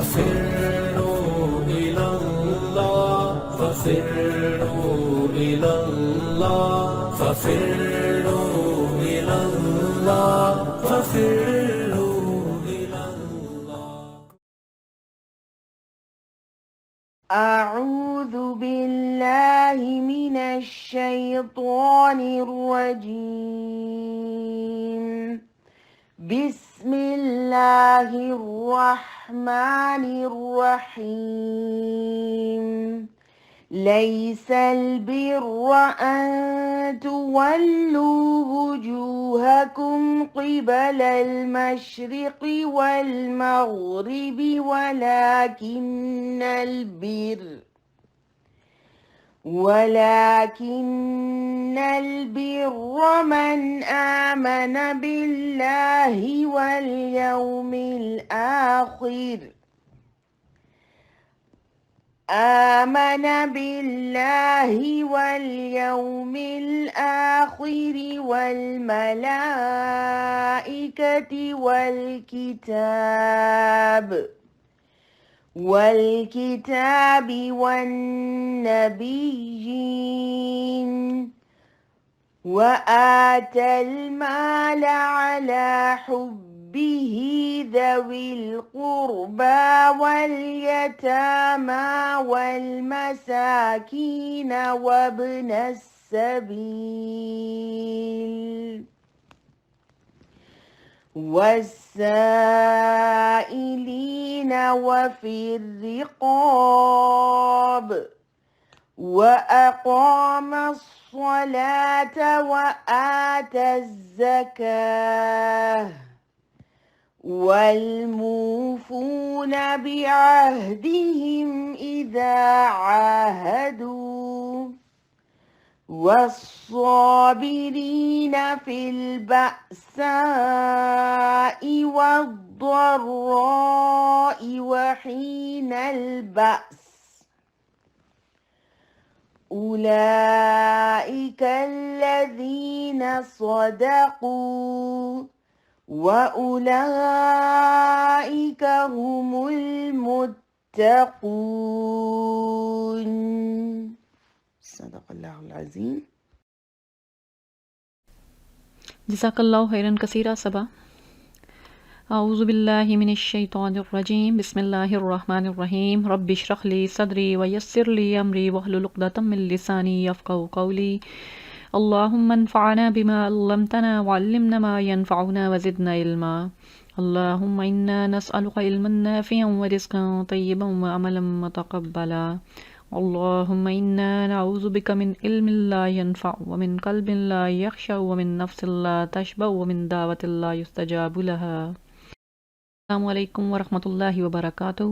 ففروا إلى الله ففروا إلى الله ففروا إلى الله ففروا إلى الله. أعوذ بالله من الشيطان الرجيم. بسم الله الرحمن الرحيم. ليس البر أن تولوا وجوهكم قبل المشرق والمغرب ولكن البر من آمن بالله واليوم الآخر والملائكة والكتاب والنبيين وآتى المال على حبه ذوي القربى واليتامى والمساكين وابن السبيل والسائلين وفي الرقاب وأقام الصلاة وآتى الزكاة والموفون بعهدهم إذا عاهدوا والصابرين في البأساء والضراء وحين البأس أولئك الذين صدقوا وأولئك هم المتقون. صدق اللہ العظیم. جزاک اللہ خیرن کثیرہ صبا. اعوذ باللہ من الشیطان الرجیم. بسم اللہ الرحمن الرحیم. رب اشرح لی صدری ویسر لی امری واحلل عقدۃ من لسانی یفقهوا قولی. اللہم انفعنا بما علمتنا وعلمنا ما ينفعنا وزدنا علما. اللہم انا نسألک علما نافعا ورزقا طیبا وعملا متقبلا. اللہم انا نعوذ بک من علم لا ينفع ومن قلب لا يخشع ومن نفس لا تشبع ومن دعوت لا يستجاب لها. السلام علیکم ورحمۃ اللہ وبرکاتہ.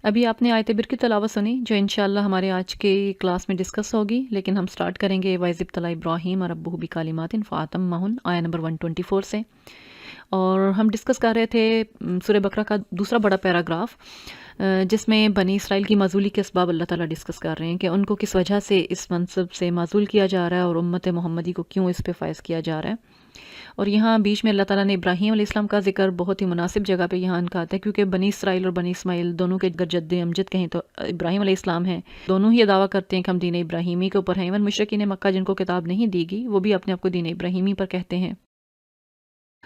ابھی آپ نے آیت بر کی تلاوت سنی جو انشاءاللہ ہمارے آج کے کلاس میں ڈسکس ہوگی، لیکن ہم سٹارٹ کریں گے وَإِذِ ابْتَلَىٰ إِبْرَاهِيمَ رَبُّهُ بِكَلِمَاتٍ فَأَتَمَّهُنَّ آیت نمبر 124 سے. اور ہم ڈسکس کر رہے تھے سورہ بقرہ کا دوسرا بڑا پیراگراف، جس میں بنی اسرائیل کی معزولی کے اسباب اللہ تعالیٰ ڈسکس کر رہے ہیں کہ ان کو کس وجہ سے اس منصب سے معزول کیا جا رہا ہے اور امت محمدی کو کیوں اس پہ فائز کیا جا رہا ہے. اور یہاں بیچ میں اللہ تعالیٰ نے ابراہیم علیہ السلام کا ذکر بہت ہی مناسب جگہ پہ یہاں ان کا آتا ہے، کیونکہ بنی اسرائیل اور بنی اسماعیل دونوں کے اگر جد امجد کہیں تو ابراہیم علیہ السلام ہیں. دونوں ہی یہ دعویٰ کرتے ہیں کہ ہم دین ابراہیمی کے اوپر ہیں. ایون مشرکین مکہ جن کو کتاب نہیں دی گئی وہ بھی اپنے آپ کو دین ابراہیمی پر کہتے ہیں.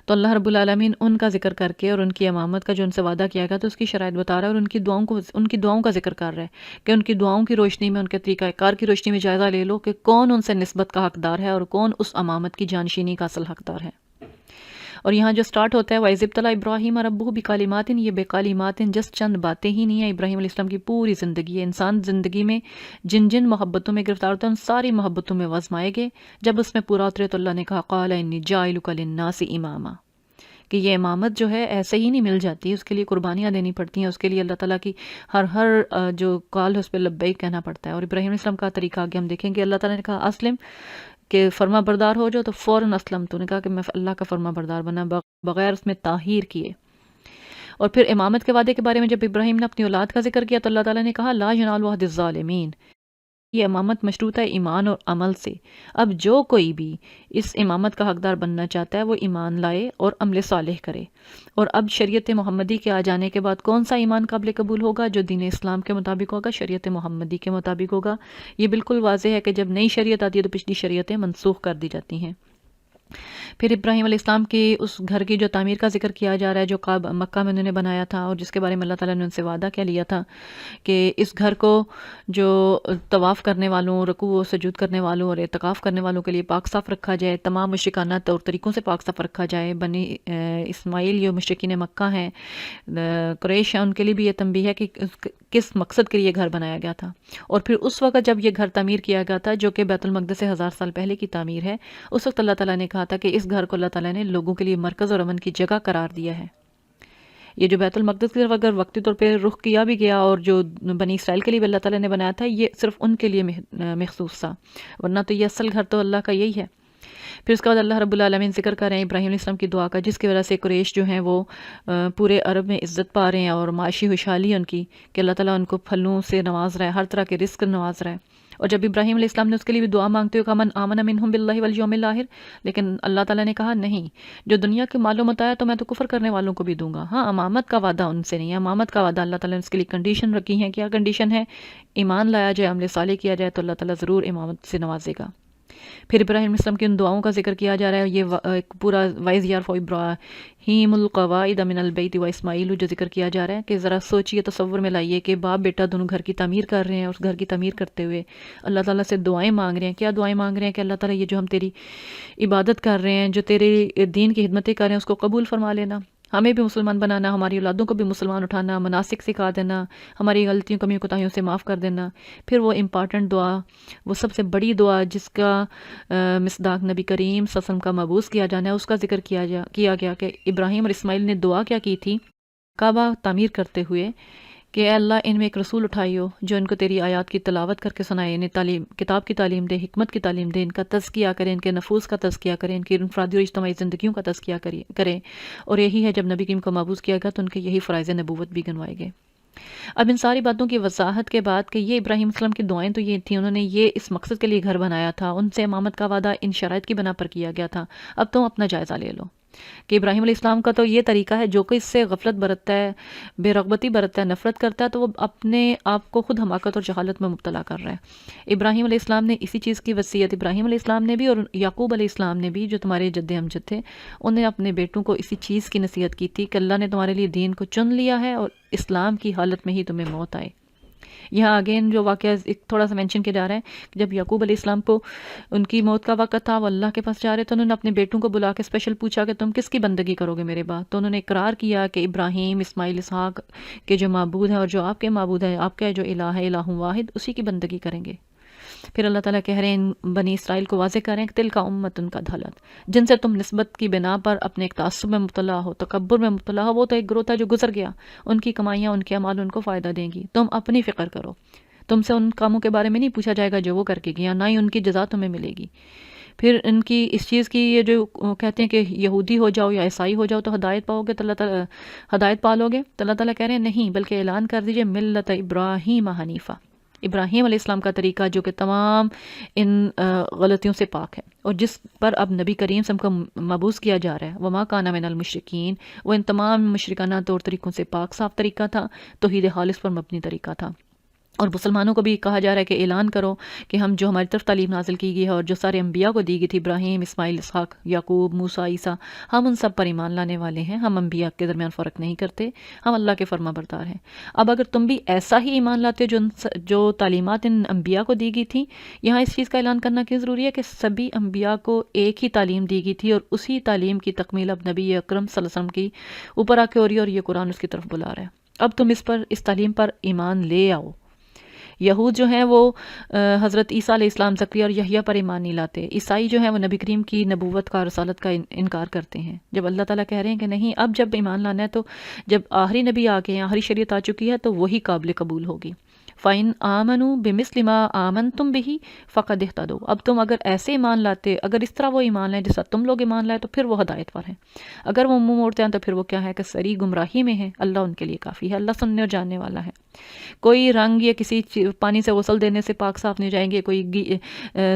تو اللہ رب العالمین ان کا ذکر کر کے اور ان کی امامت کا جو ان سے وعدہ کیا گیا تو اس کی شرائط بتا رہا ہے، اور ان کی دعاؤں کا ذکر کر رہا ہے کہ ان کی دعاؤں کی روشنی میں، ان کے طریقہ کار کی روشنی میں جائزہ لے لو کہ کون ان سے نسبت کا حقدار ہے اور کون اس امامت کی جانشینی کا اصل حقدار ہے. اور یہاں جو سٹارٹ ہوتا ہے وَإِذِ ابْتَلَىٰ إِبْرَاهِيمَ رَبُّهُ بِكَلِمَاتٍ، یہ بے کلمات جس چند باتیں ہی نہیں ہیں، ابراہیم علیہ السلام کی پوری زندگی ہے. انسان زندگی میں جن جن محبتوں میں گرفتار ہوتا ہے ان ساری محبتوں میں وزمائے گے. جب اس میں پورا اترے تو اللہ نے کہا قَالَ إِنِّي جَاعِلُكَ لِلنَّاسِ إِمَامًا، کہ یہ امامت جو ہے ایسے ہی نہیں مل جاتی، اس کے لیے قربانیاں دینی پڑتی ہیں، اس کے لیے اللہ تعالیٰ کی ہر جو کال ہے اس پہ لبیک کہنا پڑتا ہے. اور ابراہیم علیہ السلام کا طریقہ آگے ہم دیکھیں گے. اللہ تعالیٰ نے کہا اسلم، کہ فرما بردار ہو جاؤ، تو فوراً اسلم، تو نے کہا کہ میں اللہ کا فرما بردار بنا بغیر اس میں تاخیر کیے. اور پھر امامت کے وعدے کے بارے میں جب ابراہیم نے اپنی اولاد کا ذکر کیا تو اللہ تعالیٰ نے کہا لا ینال عہد الظالمین، یہ امامت مشروط ہے ایمان اور عمل سے۔ اب جو کوئی بھی اس امامت کا حقدار بننا چاہتا ہے وہ ایمان لائے اور عمل صالح کرے۔ اور اب شریعت محمدی کے آ جانے کے بعد کون سا ایمان قابل قبول ہوگا؟ جو دین اسلام کے مطابق ہوگا، شریعت محمدی کے مطابق ہوگا۔ یہ بالکل واضح ہے کہ جب نئی شریعت آتی ہے تو پچھلی شریعتیں منسوخ کر دی جاتی ہیں۔ پھر ابراہیم علیہ السلام کے اس گھر کی جو تعمیر کا ذکر کیا جا رہا ہے جو مکہ میں انہوں نے بنایا تھا، اور جس کے بارے میں اللہ تعالیٰ نے ان سے وعدہ کیا لیا تھا کہ اس گھر کو جو طواف کرنے والوں، رکوع و سجود کرنے والوں اور اعتکاف کرنے والوں کے لیے پاک صاف رکھا جائے، تمام مشرکانہ طور طریقوں سے پاک صاف رکھا جائے۔ بنی اسماعیل جو مشرکین مکہ ہیں، قریش ہیں، ان کے لیے بھی یہ تنبیہ ہے کہ کس مقصد کے لیے گھر بنایا گیا تھا۔ اور پھر اس وقت جب یہ گھر تعمیر کیا گیا تھا جو کہ بیت المقدس سے 1000 سال پہلے کی تعمیر ہے، اس وقت اللہ تعالیٰ نے کہا تھا کہ اس گھر کو اللہ تعالیٰ نے لوگوں کے لیے مرکز اور امن کی جگہ قرار دیا ہے۔ یہ جو بیت المقدس کی طرف اگر وقتی طور پہ رخ کیا بھی گیا اور جو بنی اسرائیل کے لیے بھی اللہ تعالیٰ نے بنایا تھا، یہ صرف ان کے لیے مخصوص تھا، ورنہ تو یہ اصل گھر تو اللہ کا یہی ہے۔ پھر اس کے بعد اللہ رب العالمین ذکر کر رہے ہیں ابراہیم علیہ السلام کی دعا کا، جس کی وجہ سے قریش جو ہیں وہ پورے عرب میں عزت پا رہے ہیں اور معاشی خوشحالی ان کی، کہ اللہ تعالیٰ ان کو پھلوں سے نواز رہا ہے، ہر طرح کے رزق نواز رہا ہے۔ اور جب ابراہیم علیہ السلام نے اس کے لیے بھی دعا مانگتے ہوئے کہا من آمن منہم باللہ والیوم الآخر، لیکن اللہ تعالیٰ نے کہا نہیں، جو دنیا کے مال و متاع تو میں تو کفر کرنے والوں کو بھی دوں گا، ہاں امامت کا وعدہ ان سے نہیں ہے۔ امامت کا وعدہ اللہ تعالیٰ نے اس کے لیے کنڈیشن رکھی ہے۔ کیا کنڈیشن ہے؟ ایمان لایا جائے، عمل صالح کیا جائے، تو اللہ تعالیٰ ضرور امامت سے نوازے گا۔ پھر ابراہیم علیہ السلام کی ان دعاؤں کا ذکر کیا جا رہا ہے، یہ ایک پورا وائز یار فور ابراہیم القواعد من البیت و اسماعیل جو ذکر کیا جا رہا ہے، کہ ذرا سوچئے، تصور میں لائیے کہ باپ بیٹا دونوں گھر کی تعمیر کر رہے ہیں، اس گھر کی تعمیر کرتے ہوئے اللہ تعالیٰ سے دعائیں مانگ رہے ہیں۔ کیا دعائیں مانگ رہے ہیں؟ کہ اللہ تعالیٰ یہ جو ہم تیری عبادت کر رہے ہیں، جو تیرے دین کی خدمتیں کر رہے ہیں، اس کو قبول فرما لینا، ہمیں بھی مسلمان بنانا، ہماری اولادوں کو بھی مسلمان اٹھانا، مناسک سکھا دینا، ہماری غلطیوں کمیوں کوتاہیوں سے معاف کر دینا۔ پھر وہ امپارٹنٹ دعا، وہ سب سے بڑی دعا جس کا مصداق نبی کریم صلی اللہ علیہ وسلم کا مبعوث کیا جانا ہے، اس کا ذکر کیا گیا کہ ابراہیم اور اسماعیل نے دعا کیا کی تھی کعبہ تعمیر کرتے ہوئے، کہ اے اللہ ان میں ایک رسول اٹھائی ہو جو ان کو تیری آیات کی تلاوت کر کے سنائے، انہیں کتاب کی تعلیم دے، حکمت کی تعلیم دے، ان کا تزکیہ کرے، ان کے نفوس کا تزکیہ کرے، ان کی انفرادی اور اجتماعی زندگیوں کا تزکیہ کرے۔ اور یہی ہے، جب نبی کریم کو مبعوث کیا گیا تو ان کے یہی فرائض نبوت بھی گنوائے گئے۔ اب ان ساری باتوں کی وضاحت کے بعد کہ یہ ابراہیم علیہ السلام کی دعائیں تو یہ تھیں، انہوں نے یہ اس مقصد کے لیے گھر بنایا تھا، ان سے امامت کا وعدہ ان شرائط کی بنا پر کیا گیا تھا۔ اب تم اپنا جائزہ لے لو کہ ابراہیم علیہ السلام کا تو یہ طریقہ ہے، جو کوئی اس سے غفلت برتتا ہے، بے رغبتی برتتا ہے، نفرت کرتا ہے، تو وہ اپنے آپ کو خود حماقت اور جہالت میں مبتلا کر رہا ہے۔ ابراہیم علیہ السلام نے اسی چیز کی وصیت ابراہیم علیہ السلام نے بھی اور یعقوب علیہ السلام نے بھی، جو تمہارے جد امجد تھے، انہیں اپنے بیٹوں کو اسی چیز کی نصیحت کی تھی کہ اللہ نے تمہارے لیے دین کو چن لیا ہے اور اسلام کی حالت میں ہی تمہیں موت آئے۔ یہاں اگین جو واقعہ ایک تھوڑا سا مینشن کیا جا رہا ہے کہ جب یعقوب علیہ السلام کو ان کی موت کا وقت تھا، وہ اللہ کے پاس جا رہے، تو انہوں نے اپنے بیٹوں کو بلا کے اسپیشل پوچھا کہ تم کس کی بندگی کرو گے میرے بعد؟ تو انہوں نے اقرار کیا کہ ابراہیم، اسماعیل، اسحاق کے جو معبود ہیں اور جو آپ کے معبود ہیں، آپ کا جو الہ ہے الہ واحد، اسی کی بندگی کریں گے۔ پھر اللہ تعالیٰ کہہ رہے ہیں بنی اسرائیل کو واضح کریں کہ تل کا امت ان کا دھلت، جن سے تم نسبت کی بنا پر اپنے ایک تعصب میں مبتلا ہو، تکبر میں مبتلا ہو، وہ تو ایک گروہ تھا جو گزر گیا، ان کی کمائیاں، ان کے اعمال ان کو فائدہ دیں گی، تم اپنی فکر کرو، تم سے ان کاموں کے بارے میں نہیں پوچھا جائے گا جو وہ کر کے گیا، نہ ہی ان کی جزا تمہیں ملے گی۔ پھر ان کی اس چیز کی یہ جو کہتے ہیں کہ یہودی ہو جاؤ یا عیسائی ہو جاؤ تو ہدایت پاؤ گے، تو اللہ تعالیٰ ہدایت پالو گے، تو اللہ تعالیٰ کہہ رہے ہیں نہیں، بلکہ اعلان کر دیجئے ملت ابراہیم حنیفہ، ابراہیم علیہ السلام کا طریقہ جو کہ تمام ان غلطیوں سے پاک ہے، اور جس پر اب نبی کریم صلی اللہ علیہ وسلم کو مبعوث کیا جا رہا ہے، وما کان من المشرکین، وہ ان تمام مشرکانہ طور طریقوں سے پاک صاف طریقہ تھا، توحید خالص پر مبنی طریقہ تھا۔ اور مسلمانوں کو بھی کہا جا رہا ہے کہ اعلان کرو کہ ہم جو ہماری طرف تعلیم نازل کی گئی ہے اور جو سارے انبیاء کو دی گئی تھی، ابراہیم، اسماعیل، اسحاق، یعقوب، موسیٰ، عیسیٰ، ہم ان سب پر ایمان لانے والے ہیں، ہم انبیاء کے درمیان فرق نہیں کرتے، ہم اللہ کے فرما بردار ہیں۔ اب اگر تم بھی ایسا ہی ایمان لاتے ہو جو تعلیمات ان انبیاء کو دی گئی تھی، یہاں اس چیز کا اعلان کرنا کیوں ضروری ہے کہ سبھی انبیاء کو ایک ہی تعلیم دی گئی تھی، اور اسی تعلیم کی تکمیل اب نبی اکرم صلی اللہ علیہ وسلم کی اوپر آ کے ہو رہی ہے، اور یہ قرآن اس کی طرف بلا رہا ہے۔ اب تم اس تعلیم پر ایمان لے آؤ۔ یہود جو ہیں وہ حضرت عیسیٰ علیہ السلام، زکریا اور یحییٰ پر ایمان نہیں لاتے۔ عیسائی جو ہیں وہ نبی کریم کی نبوت کا، رسالت کا انکار کرتے ہیں۔ جب اللہ تعالیٰ کہہ رہے ہیں کہ نہیں، اب جب ایمان لانا ہے تو جب آخری نبی آ گئے ہیں، آخری شریعت آ چکی ہے، تو وہی قابل قبول ہوگی۔ فَإِنْ آمَنُوا بِمِثْلِ مَا آمَنْتُمْ بِهِ فَقَدِ اهْتَدَوْا۔ اب تم اگر ایسے ایمان لاتے، اگر اس طرح وہ ایمان لائیں جیسا تم لوگ ایمان لائے، تو پھر وہ ہدایت پر ہیں۔ اگر وہ منہ موڑتے ہیں تو پھر وہ کیا ہے کہ سری گمراہی میں ہیں۔ اللہ ان کے لیے کافی ہے، اللہ سننے اور جاننے والا ہے۔ کوئی رنگ یا کسی پانی سے غسل دینے سے پاک صاف نہیں جائیں گے، کوئی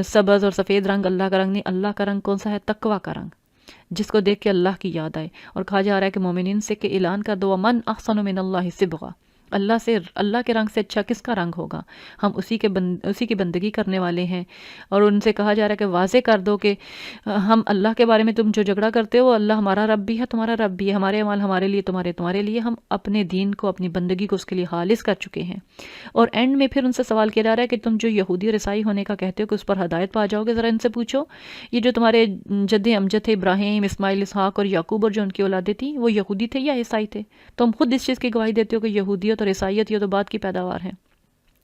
سبز اور سفید رنگ اللہ کا رنگ نہیں۔ اللہ کا رنگ کون سا ہے؟ تقوی کا رنگ، جس کو دیکھ کے اللہ کی یاد آئے۔ اور کہا جا رہا ہے کہ مومنین سے کہ اعلان کر دو من احسن من اللہ صبغا، اللہ کے رنگ سے اچھا کس کا رنگ ہوگا؟ ہم اسی کی بندگی کرنے والے ہیں۔ اور ان سے کہا جا رہا ہے کہ واضح کر دو کہ ہم اللہ کے بارے میں تم جو جھگڑا کرتے ہو، اللہ ہمارا رب بھی ہے، تمہارا رب بھی ہے، ہمارے اعمال ہمارے لیے، تمہارے لیے، ہم اپنے دین کو، اپنی بندگی کو اس کے لیے خالص کر چکے ہیں۔ اور اینڈ میں پھر ان سے سوال کیا جا رہا ہے کہ تم جو یہودی اور عیسائی ہونے کا کہتے ہو کہ اس پر ہدایت پا جاؤ گے، ذرا ان سے پوچھو یہ جو تمہارے جد امجد تھے ابراہیم، اسماعیل، اسحاق اور یعقوب، اور جو ان کی اولادیں تھیں، وہ یہودی تھے یا عیسائی تھے؟ تم خود اس چیز کی گواہی دیتے ہو کہ یہودیت اور عیسائیت یہ تو بعد کی پیداوار ہے،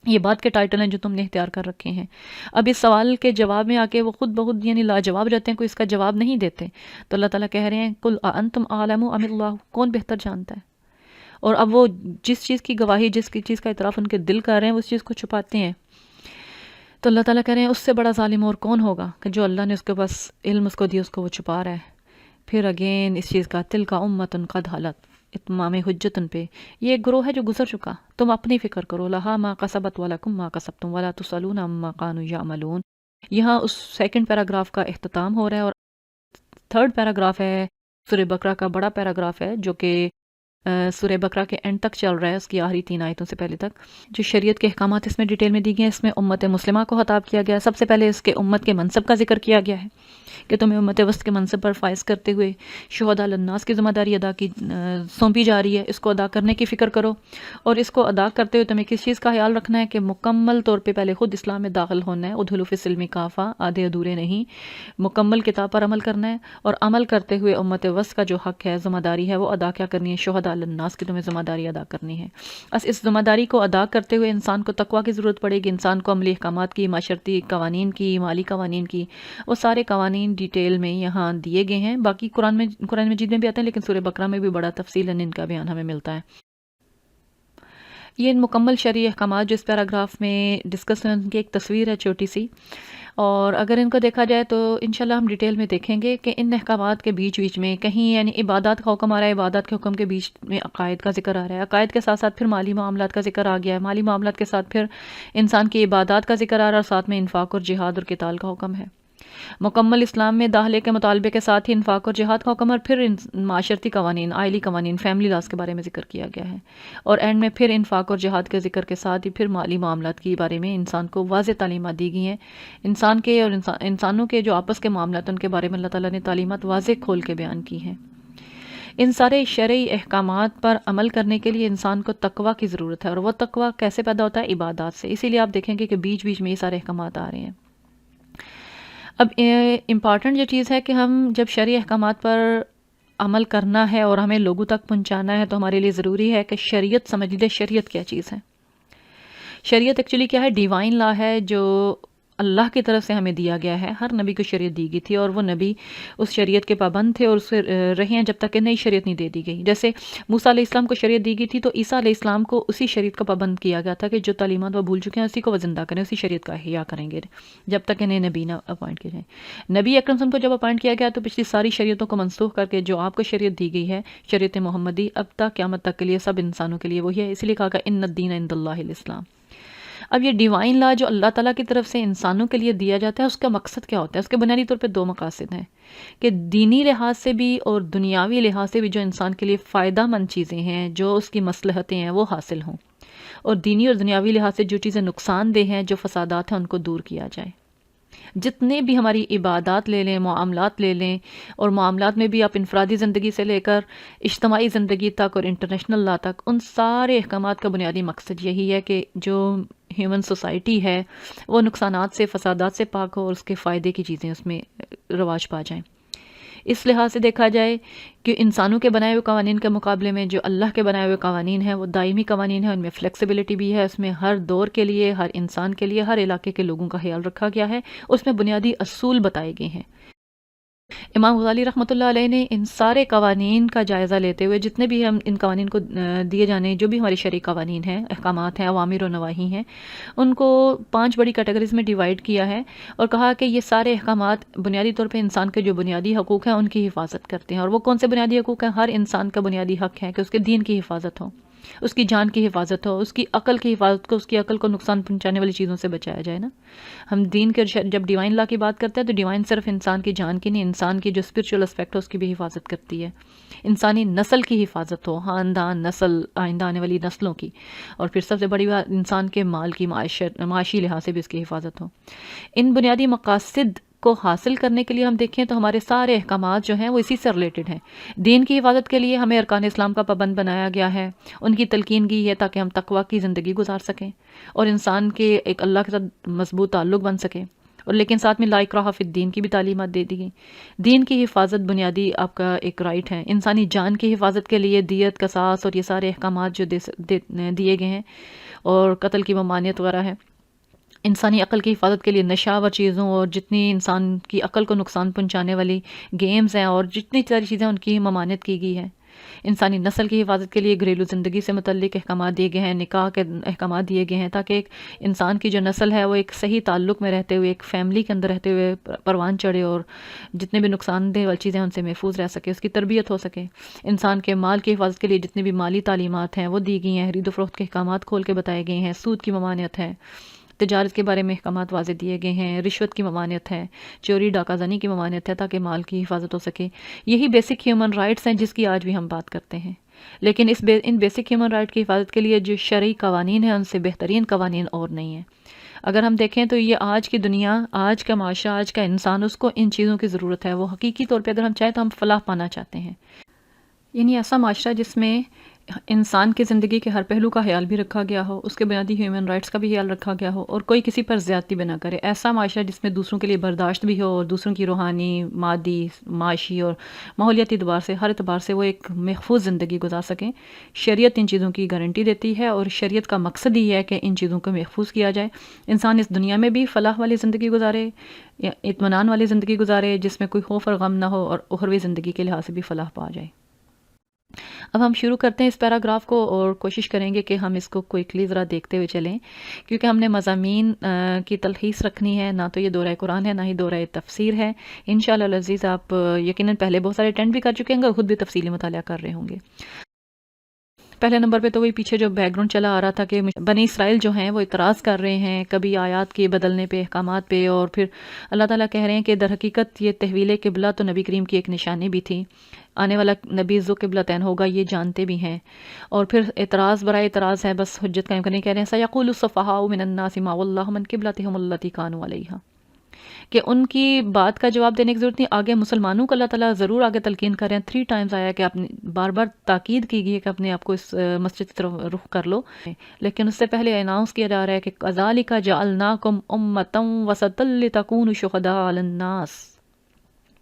یہ بات کے ٹائٹل ہیں جو تم نے اختیار کر رکھے ہیں۔ اب اس سوال کے جواب میں آ کے وہ خود بخود یعنی لاجواب رہتے ہیں، کوئی اس کا جواب نہیں دیتے۔ تو اللہ تعالیٰ کہہ رہے ہیں قل اانتم اعلم ام اللہ، کون بہتر جانتا ہے؟ اور اب وہ جس چیز کی گواہی، جس کی چیز کا اعتراف ان کے دل کر رہے ہیں، اس چیز کو چھپاتے ہیں۔ تو اللہ تعالیٰ کہہ رہے ہیں اس سے بڑا ظالم اور کون ہوگا کہ جو اللہ نے اس کے پاس علم اس کو دیا، اس کو وہ چھپا رہا ہے۔ پھر اگین اس چیز کا تلک امۃ قد خلت، اتمام حجت پہ، یہ ایک گروہ ہے جو گزر چکا، تم اپنی فکر کرو، لہا ما کسبت ولکم ما کسبتم ولا تسألون عما کانوا یعملون۔ یہاں اس سیکنڈ پیراگراف کا اختتام ہو رہا ہے، اور تھرڈ پیراگراف ہے سورہ بقرہ کا، بڑا پیراگراف ہے جو کہ سورہ بقرہ کے اینڈ تک چل رہا ہے، اس کی آخری 3 آیتوں سے پہلے تک۔ جو شریعت کے احکامات اس میں ڈیٹیل میں دی گئے ہیں، اس میں امت مسلمہ کو خطاب کیا گیا ہے۔ سب سے پہلے اس کے امت کے منصب کا ذکر کیا گیا ہے کہ تمہیں امت وسط کے منصب پر فائز کرتے ہوئے شہداء للناس کی ذمہ داری سونپی جا رہی ہے، اس کو ادا کرنے کی فکر کرو، اور اس کو ادا کرتے ہوئے تمہیں کس چیز کا خیال رکھنا ہے کہ مکمل طور پہ پہلے خود اسلام میں داخل ہونا ہے، ادخلوا فی السلم کافہ، آدھے ادھورے نہیں، مکمل کتاب پر عمل کرنا ہے، اور عمل کرتے ہوئے امت وسط کا جو حق ہے، ذمہ داری ہے، وہ ادا کیا کرنی ہے؟ شہداء للناس کی تمہیں ذمہ داری ادا کرنی ہے۔ بس اس ذمہ داری کو ادا کرتے ہوئے انسان کو تقویٰ کی ضرورت پڑے گی، انسان کو عملی احکامات کی، معاشرتی قوانین کی، مالی قوانین کی، وہ سارے قوانین ڈیٹیل میں یہاں دیے گئے ہیں۔ باقی قرآن مجید میں بھی آتے ہیں، لیکن سورہ بقرہ میں بھی بڑا تفصیلاً ان کا بیان ہمیں ملتا ہے۔ یہ مکمل شرعی احکامات جو اس پیراگراف میں ڈسکس ہیں، ان کی ایک تصویر ہے چھوٹی سی، اور اگر ان کو دیکھا جائے تو انشاءاللہ ہم ڈیٹیل میں دیکھیں گے کہ ان احکامات کے بیچ میں کہیں یعنی عبادات کا حکم آ رہا ہے، عبادات کے حکم کے بیچ میں عقائد کا ذکر آ رہا ہے، عقائد کے ساتھ ساتھ پھر مالی معاملات کا ذکر آ گیا ہے، مالی معاملات کے ساتھ پھر انسان کی عبادات کا ذکر آ رہا ہے، اور ساتھ میں انفاق اور جہاد اور قتال کا حکم ہے۔ مکمل اسلام میں داخلے کے مطالبے کے ساتھ ہی انفاق اور جہاد کا حکم، اور پھر معاشرتی قوانین، آئلی قوانین، فیملی لاز کے بارے میں ذکر کیا گیا ہے، اور اینڈ میں پھر انفاق اور جہاد کے ذکر کے ساتھ ہی پھر مالی معاملات کے بارے میں انسان کو واضح تعلیمات دی گئی ہیں۔ انسان کے اور انسانوں کے جو آپس کے معاملات، ان کے بارے میں اللہ تعالیٰ نے تعلیمات واضح کھول کے بیان کی ہیں۔ ان سارے شرعی احکامات پر عمل کرنے کے لیے انسان کو تقویٰ کی ضرورت ہے، اور وہ تقویٰ کیسے پیدا ہوتا ہے؟ عبادات سے۔ اسی لیے آپ دیکھیں گے کہ بیچ میں یہ سارے احکامات آ رہے ہیں۔ اب امپارٹنٹ جو چیز ہے کہ ہم جب شرعی احکامات پر عمل کرنا ہے اور ہمیں لوگوں تک پہنچانا ہے، تو ہمارے لیے ضروری ہے کہ شریعت سمجھ لیں۔ شریعت کیا چیز ہے؟ شریعت ایکچولی کیا ہے؟ ڈیوائن لا ہے جو اللہ کی طرف سے ہمیں دیا گیا ہے۔ ہر نبی کو شریعت دی گئی تھی، اور وہ نبی اس شریعت کے پابند تھے اور اس سے رہے ہیں جب تک کہ نئی شریعت نہیں دے دی گئی۔ جیسے موسیٰ علیہ السلام کو شریعت دی گئی تھی، تو عیسیٰ علیہ السلام کو اسی شریعت کا پابند کیا گیا تھا کہ جو تعلیمات وہ بھول چکے ہیں اسی کو وہ زندہ کریں، اسی شریعت کا احیاء کریں گے جب تک کہ نئے نبی نہ اپوائنٹ کیے جائیں۔ نبی اکرم صلی اللہ علیہ وسلم کو جب اپوائنٹ کیا گیا تو پچھلی ساری شریعتوں کو منسوخ کر کے جو آپ کو شریعت دی گئی ہے، شریعت محمدی، اب تک قیامت تک کے لیے سب انسانوں کے لیے وہی ہے۔ اس لیے کہا کہ ان الدین عند اللہ الاسلام۔ اب یہ ڈیوائن لا جو اللہ تعالیٰ کی طرف سے انسانوں کے لیے دیا جاتا ہے، اس کا مقصد کیا ہوتا ہے؟ اس کے بنیادی طور پہ 2 مقاصد ہیں کہ دینی لحاظ سے بھی اور دنیاوی لحاظ سے بھی جو انسان کے لیے فائدہ مند چیزیں ہیں، جو اس کی مصلحتیں ہیں، وہ حاصل ہوں، اور دینی اور دنیاوی لحاظ سے جو چیزیں نقصان دہ ہیں، جو فسادات ہیں، ان کو دور کیا جائے۔ جتنے بھی ہماری عبادات لے لیں، معاملات لے لیں، اور معاملات میں بھی آپ انفرادی زندگی سے لے کر اجتماعی زندگی تک اور انٹرنیشنل لا تک، ان سارے احکامات کا بنیادی مقصد یہی ہے کہ جو ہیومن سوسائٹی ہے وہ نقصانات سے، فسادات سے پاک ہو، اور اس کے فائدے کی چیزیں اس میں رواج پا جائیں۔ اس لحاظ سے دیکھا جائے کہ انسانوں کے بنائے ہوئے قوانین کے مقابلے میں جو اللہ کے بنائے ہوئے قوانین ہیں وہ دائمی قوانین ہیں، ان میں فلیکسیبلٹی بھی ہے، اس میں ہر دور کے لیے، ہر انسان کے لیے، ہر علاقے کے لوگوں کا خیال رکھا گیا ہے، اس میں بنیادی اصول بتائے گئے ہیں۔ امام غزالی رحمۃ اللہ علیہ نے ان سارے قوانین کا جائزہ لیتے ہوئے، جتنے بھی ہم ان قوانین کو دیے جانے جو بھی ہمارے شرعی قوانین ہیں، احکامات ہیں، اوامر و نواہی ہیں، ان کو 5 بڑی کیٹیگریز میں ڈیوائیڈ کیا ہے اور کہا کہ یہ سارے احکامات بنیادی طور پہ انسان کے جو بنیادی حقوق ہیں ان کی حفاظت کرتے ہیں۔ اور وہ کون سے بنیادی حقوق ہیں؟ ہر انسان کا بنیادی حق ہے کہ اس کے دین کی حفاظت ہو، اس کی جان کی حفاظت ہو، اس کی عقل کی حفاظت کو، اس کی عقل کو نقصان پہنچانے والی چیزوں سے بچایا جائے نا۔ ہم دین کے جب ڈیوائن لا کی بات کرتے ہیں تو ڈیوائن صرف انسان کی جان کی نہیں، انسان کی جو اسپرچل اسپیکٹ ہے اس کی بھی حفاظت کرتی ہے، انسانی نسل کی حفاظت ہو، خاندان، نسل، آئندہ آنے والی نسلوں کی، اور پھر سب سے بڑی بات انسان کے مال کی، معاشی لحاظ سے بھی اس کی حفاظت ہو۔ ان بنیادی مقاصد کو حاصل کرنے کے لیے ہم دیکھیں تو ہمارے سارے احکامات جو ہیں وہ اسی سے ریلیٹڈ ہیں۔ دین کی حفاظت کے لیے ہمیں ارکان اسلام کا پابند بنایا گیا ہے، ان کی تلقین کی ہے تاکہ ہم تقوی کی زندگی گزار سکیں اور انسان کے ایک اللہ کے ساتھ مضبوط تعلق بن سکے، اور لیکن ساتھ میں لا اکراہ فی الدین کی بھی تعلیمات دے دی گئی۔ دین کی حفاظت بنیادی آپ کا ایک رائٹ ہے۔ انسانی جان کی حفاظت کے لیے دیت، قصاص اور یہ سارے احکامات جو دیے گئے ہیں، اور قتل کی ممانعت وغیرہ ہے۔ انسانی عقل کی حفاظت کے لیے نشاور چیزوں اور جتنی انسان کی عقل کو نقصان پہنچانے والی گیمز ہیں اور جتنی ساری چیزیں ان کی ممانعت کی گئی ہے۔ انسانی نسل کی حفاظت کے لیے گھریلو زندگی سے متعلق احکامات دیے گئے ہیں، نکاح کے احکامات دیے گئے ہیں تاکہ ایک انسان کی جو نسل ہے وہ ایک صحیح تعلق میں رہتے ہوئے، ایک فیملی کے اندر رہتے ہوئے پروان چڑھے اور جتنے بھی نقصان دہ والی چیزیں ان سے محفوظ رہ سکے، اس کی تربیت ہو سکے۔ انسان کے مال کی حفاظت کے لیے جتنی بھی مالی تعلیمات ہیں وہ دی گئی ہیں، خرید و فروخت کے احکامات کھول کے بتائے گئے ہیں، سود کی ممانعت ہے، تجارت کے بارے میں احکامات واضح دیے گئے ہیں، رشوت کی ممانعت ہے، چوری ڈاکہ زنی کی ممانعت ہے تاکہ مال کی حفاظت ہو سکے۔ یہی بیسک ہیومن رائٹس ہیں جس کی آج بھی ہم بات کرتے ہیں، لیکن ان بیسک ہیومن رائٹ کی حفاظت کے لیے جو شرعی قوانین ہیں ان سے بہترین قوانین اور نہیں ہیں۔ اگر ہم دیکھیں تو یہ آج کی دنیا، آج کا معاشرہ، آج کا انسان، اس کو ان چیزوں کی ضرورت ہے۔ وہ حقیقی طور پہ اگر ہم چاہیں تو ہم فلاح پانا چاہتے ہیں، یعنی ایسا معاشرہ جس میں انسان کی زندگی کے ہر پہلو کا خیال بھی رکھا گیا ہو، اس کے بنیادی ہیومن رائٹس کا بھی خیال رکھا گیا ہو، اور کوئی کسی پر زیادتی بھی نہ کرے۔ ایسا معاشرہ جس میں دوسروں کے لیے برداشت بھی ہو اور دوسروں کی روحانی، مادی، معاشی اور ماحولیاتی اعتبار سے، ہر اعتبار سے وہ ایک محفوظ زندگی گزار سکیں۔ شریعت ان چیزوں کی گارنٹی دیتی ہے اور شریعت کا مقصد ہی ہے کہ ان چیزوں کو محفوظ کیا جائے، انسان اس دنیا میں بھی فلاح والی زندگی گزارے، اطمینان والی زندگی گزارے جس میں کوئی خوف اور غم نہ ہو، اور اخروی زندگی کے لحاظ سے بھی فلاح پا جائے۔ اب ہم شروع کرتے ہیں اس پیراگراف کو اور کوشش کریں گے کہ ہم اس کو کوئکلی ذرا دیکھتے ہوئے چلیں، کیونکہ ہم نے مضامین کی تلخیص رکھنی ہے، نہ تو یہ دورہ قرآن ہے نہ ہی دورہ تفسیر ہے۔ انشاءاللہ العزیز آپ یقیناً پہلے بہت سارے اٹینڈ بھی کر چکے ہیں اور خود بھی تفصیلی مطالعہ کر رہے ہوں گے۔ پہلے نمبر پہ تو وہی پیچھے جو بیک گراؤنڈ چلا آ رہا تھا کہ بنی اسرائیل جو ہیں وہ اعتراض کر رہے ہیں کبھی آیات کے بدلنے پہ، احکامات پہ، اور پھر اللہ تعالیٰ کہہ رہے ہیں کہ در حقیقت یہ تحویل قبلہ تو نبی کریم کی ایک نشانی بھی تھی، آنے والا نبی ذو قبلتین ہوگا، یہ جانتے بھی ہیں۔ اور پھر اعتراض برائے اعتراض ہے، بس حجت قائم کرنے کہہ رہے ہیں سَيَقُولُ السُّفَهَاءُ مِنَ النَّاسِ مَا وَلَّاهُمْ عَنْ قِبْلَتِهِمُ الَّتِي كَانُوا عَلَيْهَا، کہ ان کی بات کا جواب دینے کی ضرورت نہیں، آگے مسلمانوں کو اللہ تعالیٰ ضرور آگے تلقین کر رہے ہیں۔ 3 ٹائمز آیا کہ اپنے بار بار تاکید کی گئی ہے کہ اپنے آپ کو اس مسجد کی طرف رخ کر لو، لیکن اس سے پہلے اناؤنس کیا جا رہا ہے کہ كَذَلِكَ جَعَلْنَاكُمْ أُمَّةً وَسَطًا لِتَكُونُوا شُهَدَاءَ عَلَى النَّاسِ،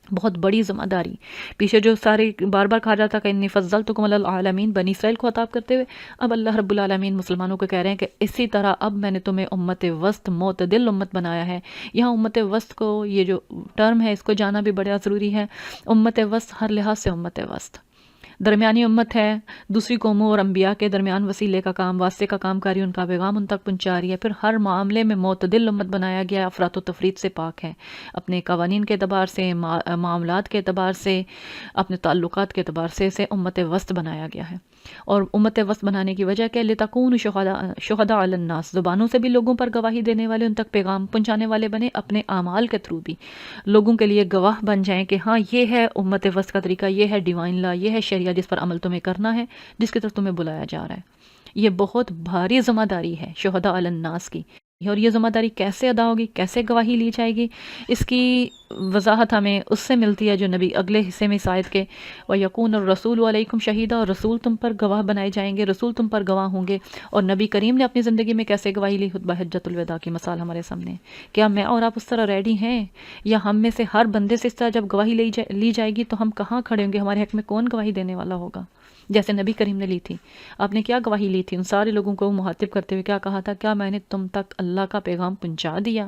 بہت بڑی ذمہ داری۔ پیچھے جو سارے بار بار کہا جاتا کہ انی فضلتکم علی العالمین، بنی اسرائیل کو خطاب کرتے ہوئے، اب اللہ رب العالمین مسلمانوں کو کہہ رہے ہیں کہ اسی طرح اب میں نے تمہیں امت وسط، معتدل امت بنایا ہے۔ یہاں امت وسط کو، یہ جو ٹرم ہے اس کو جانا بھی بڑا ضروری ہے۔ امت وسط ہر لحاظ سے امت وسط درمیانی امت ہے، دوسری قوموں اور انبیاء کے درمیان وسیلے کا کام، واسطے کا کام کاری، ان کا پیغام ان تک پہنچا رہی ہے۔ پھر ہر معاملے میں معتدل امت بنایا گیا ہے، افراط و تفریط سے پاک ہے، اپنے قوانین کے اعتبار سے، معاملات کے اعتبار سے، اپنے تعلقات کے اعتبار سے اسے امت وسط بنایا گیا ہے۔ اور امت وسط بنانے کی وجہ کہ لِتَكُونُوا شُهَدَاءَ عَلَى النَّاسِ، زبانوں سے بھی لوگوں پر گواہی دینے والے، ان تک پیغام پہنچانے والے بنے، اپنے اعمال کے تھرو بھی لوگوں کے لیے گواہ بن جائیں کہ ہاں یہ ہے امت وسط کا طریقہ، یہ ہے ڈیوائن لا، یہ ہے شریعہ جس پر عمل تمہیں کرنا ہے، جس کی طرف تمہیں بلایا جا رہا ہے۔ یہ بہت بھاری ذمہ داری ہے شہداء علی الناس کی، اور یہ ذمہ داری کیسے ادا ہوگی، کیسے گواہی لی جائے گی، اس کی وضاحت ہمیں اس سے ملتی ہے جو نبی اگلے حصے میں اس آیت کے وَيَكُونَ الرَّسُولُ عَلَيْكُمْ شَهِيدًا، اور رسول تم پر گواہ بنائے جائیں گے، رسول تم پر گواہ ہوں گے۔ اور نبی کریم نے اپنی زندگی میں کیسے گواہی لی، خطبہ حجۃ الوداع کی مثال ہمارے سامنے ہے۔ کیا میں اور آپ اس طرح ریڈی ہیں، یا ہم میں سے ہر بندے سے اس طرح جب گواہی لی جائے گی تو ہم کہاں کھڑے ہوں گے، ہمارے حق میں کون گواہی دینے والا ہوگا؟ جیسے نبی کریم نے لی تھی، آپ نے کیا گواہی لی تھی؟ ان سارے لوگوں کو مخاطب کرتے ہوئے کیا کہا تھا؟ کیا میں نے تم تک اللہ کا پیغام پہنچا دیا؟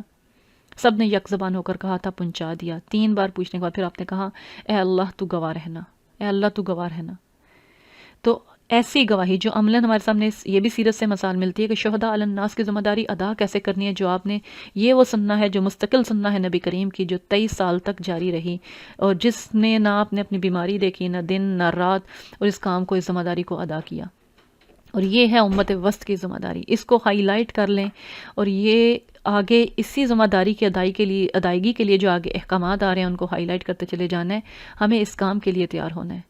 سب نے یک زبان ہو کر کہا تھا پہنچا دیا. 3 بار پوچھنے کے بعد پھر آپ نے کہا اے اللہ تو گواہ رہنا، اے اللہ تو گواہ رہنا. تو ایسی گواہی جو عملاً ہمارے سامنے یہ بھی سیرت سے مثال ملتی ہے کہ شہداء علی الناس کی ذمہ داری ادا کیسے کرنی ہے، جو آپ نے یہ وہ سننا ہے جو مستقل سننا ہے نبی کریم کی، جو 23 سال تک جاری رہی، اور جس نے نہ آپ نے اپنی بیماری دیکھی، نہ دن نہ رات، اور اس کام کو، اس ذمہ داری کو ادا کیا. اور یہ ہے امت وسط کی ذمہ داری. اس کو ہائی لائٹ کر لیں، اور یہ آگے اسی ذمہ داری کی ادائیگی کے لیے جو آگے احکامات آ رہے ہیں ان کو ہائی لائٹ کرتے چلے جانا ہے. ہمیں اس کام کے لیے تیار ہونا ہے.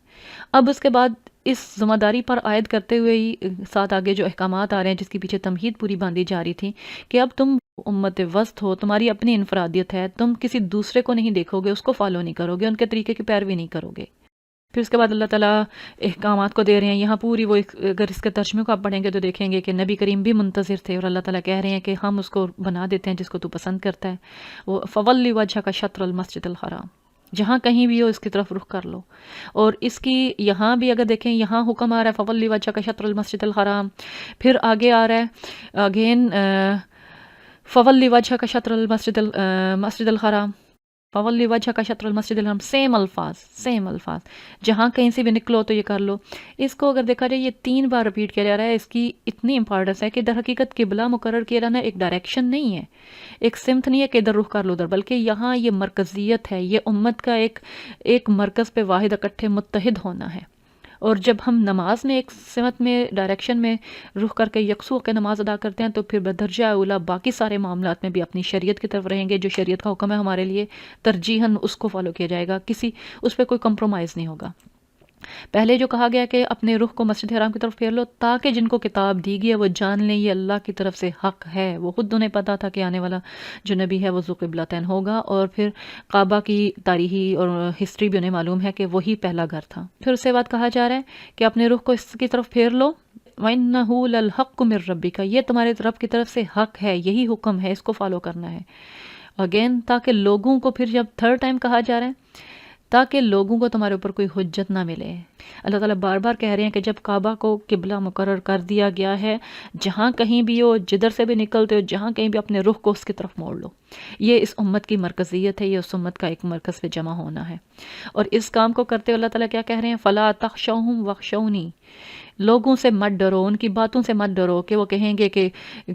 اب اس کے بعد اس ذمہ داری پر عائد کرتے ہوئے ہی ساتھ آگے جو احکامات آ رہے ہیں جس کے پیچھے تمہید پوری باندھی جا رہی تھی کہ اب تم امت وسط ہو، تمہاری اپنی انفرادیت ہے، تم کسی دوسرے کو نہیں دیکھو گے، اس کو فالو نہیں کرو گے، ان کے طریقے کی پیروی نہیں کرو گے. پھر اس کے بعد اللہ تعالیٰ احکامات کو دے رہے ہیں. یہاں پوری وہ اگر اس کے ترجمے کو آپ پڑھیں گے تو دیکھیں گے کہ نبی کریم بھی منتظر تھے، اور اللہ تعالیٰ کہہ رہے ہیں کہ ہم اس کو بنا دیتے ہیں جس کو تو پسند کرتا ہے. وہ فولی وجہ کا شطر المسجد الحرام، جہاں کہیں بھی ہو اس کی طرف رخ کر لو. اور اس کی یہاں بھی اگر دیکھیں، یہاں حکم آ رہا ہے فولی وجہ کا شطر المسجد الحرام، پھر آگے آ رہا ہے اگین فولی وجہ کا شطر مسجد الحرام، فولی وجہ کا شطر المسجد الحرام، سیم الفاظ جہاں کہیں سے بھی نکلو تو یہ کر لو. اس کو اگر دیکھا جائے یہ 3 بار ریپیٹ کیا جا رہا ہے. اس کی اتنی امپورٹنس ہے کہ در حقیقت قبلہ مقرر کیا جانا ایک ڈائریکشن نہیں ہے، ایک سمت نہیں ہے کہ ادھر رخ کر لو ادھر، بلکہ یہاں یہ مرکزیت ہے، یہ امت کا ایک مرکز پہ واحد اکٹھے متحد ہونا ہے. اور جب ہم نماز میں ایک سمت میں ڈائریکشن میں رخ کر کے یکسو ہو کے نماز ادا کرتے ہیں تو پھر بدرجہ اولا باقی سارے معاملات میں بھی اپنی شریعت کی طرف رہیں گے. جو شریعت کا حکم ہے ہمارے لیے ترجیحاً اس کو فالو کیا جائے گا، اس پہ کوئی کمپرومائز نہیں ہوگا. پہلے جو کہا گیا کہ اپنے رخ کو مسجد حرام کی طرف پھیر لو تاکہ جن کو کتاب دی گئی ہے وہ جان لیں یہ اللہ کی طرف سے حق ہے. وہ خود انہیں پتا تھا کہ آنے والا جو نبی ہے وہ ذو قبلتین ہوگا، اور پھر کعبہ کی تاریخی اور ہسٹری بھی انہیں معلوم ہے کہ وہی پہلا گھر تھا. پھر اس کے بعد کہا جا رہا ہے کہ اپنے رخ کو اس کی طرف پھیر لو، وَإِنَّهُ لَلْحَقُّ مِن رَبِّكَ، یہ تمہارے رب کی طرف سے حق ہے، یہی حکم ہے، اس کو فالو کرنا ہے. اگین تاکہ لوگوں کو، پھر جب 3rd ٹائم کہا جا رہا ہے تاکہ لوگوں کو تمہارے اوپر کوئی حجت نہ ملے. اللہ تعالیٰ بار بار کہہ رہے ہیں کہ جب کعبہ کو قبلہ مقرر کر دیا گیا ہے، جہاں کہیں بھی ہو، جدھر سے بھی نکلتے ہو، جہاں کہیں بھی اپنے رخ کو اس کی طرف موڑ لو. یہ اس امت کی مرکزیت ہے، یہ اس امت کا ایک مرکز پہ جمع ہونا ہے. اور اس کام کو کرتے اللہ تعالیٰ کیا کہہ رہے ہیں؟ فَلَا تَخْشَوْهُمْ وَخْشَوْنِي، لوگوں سے مت ڈرو، ان کی باتوں سے مت ڈرو کہ وہ کہیں گے کہ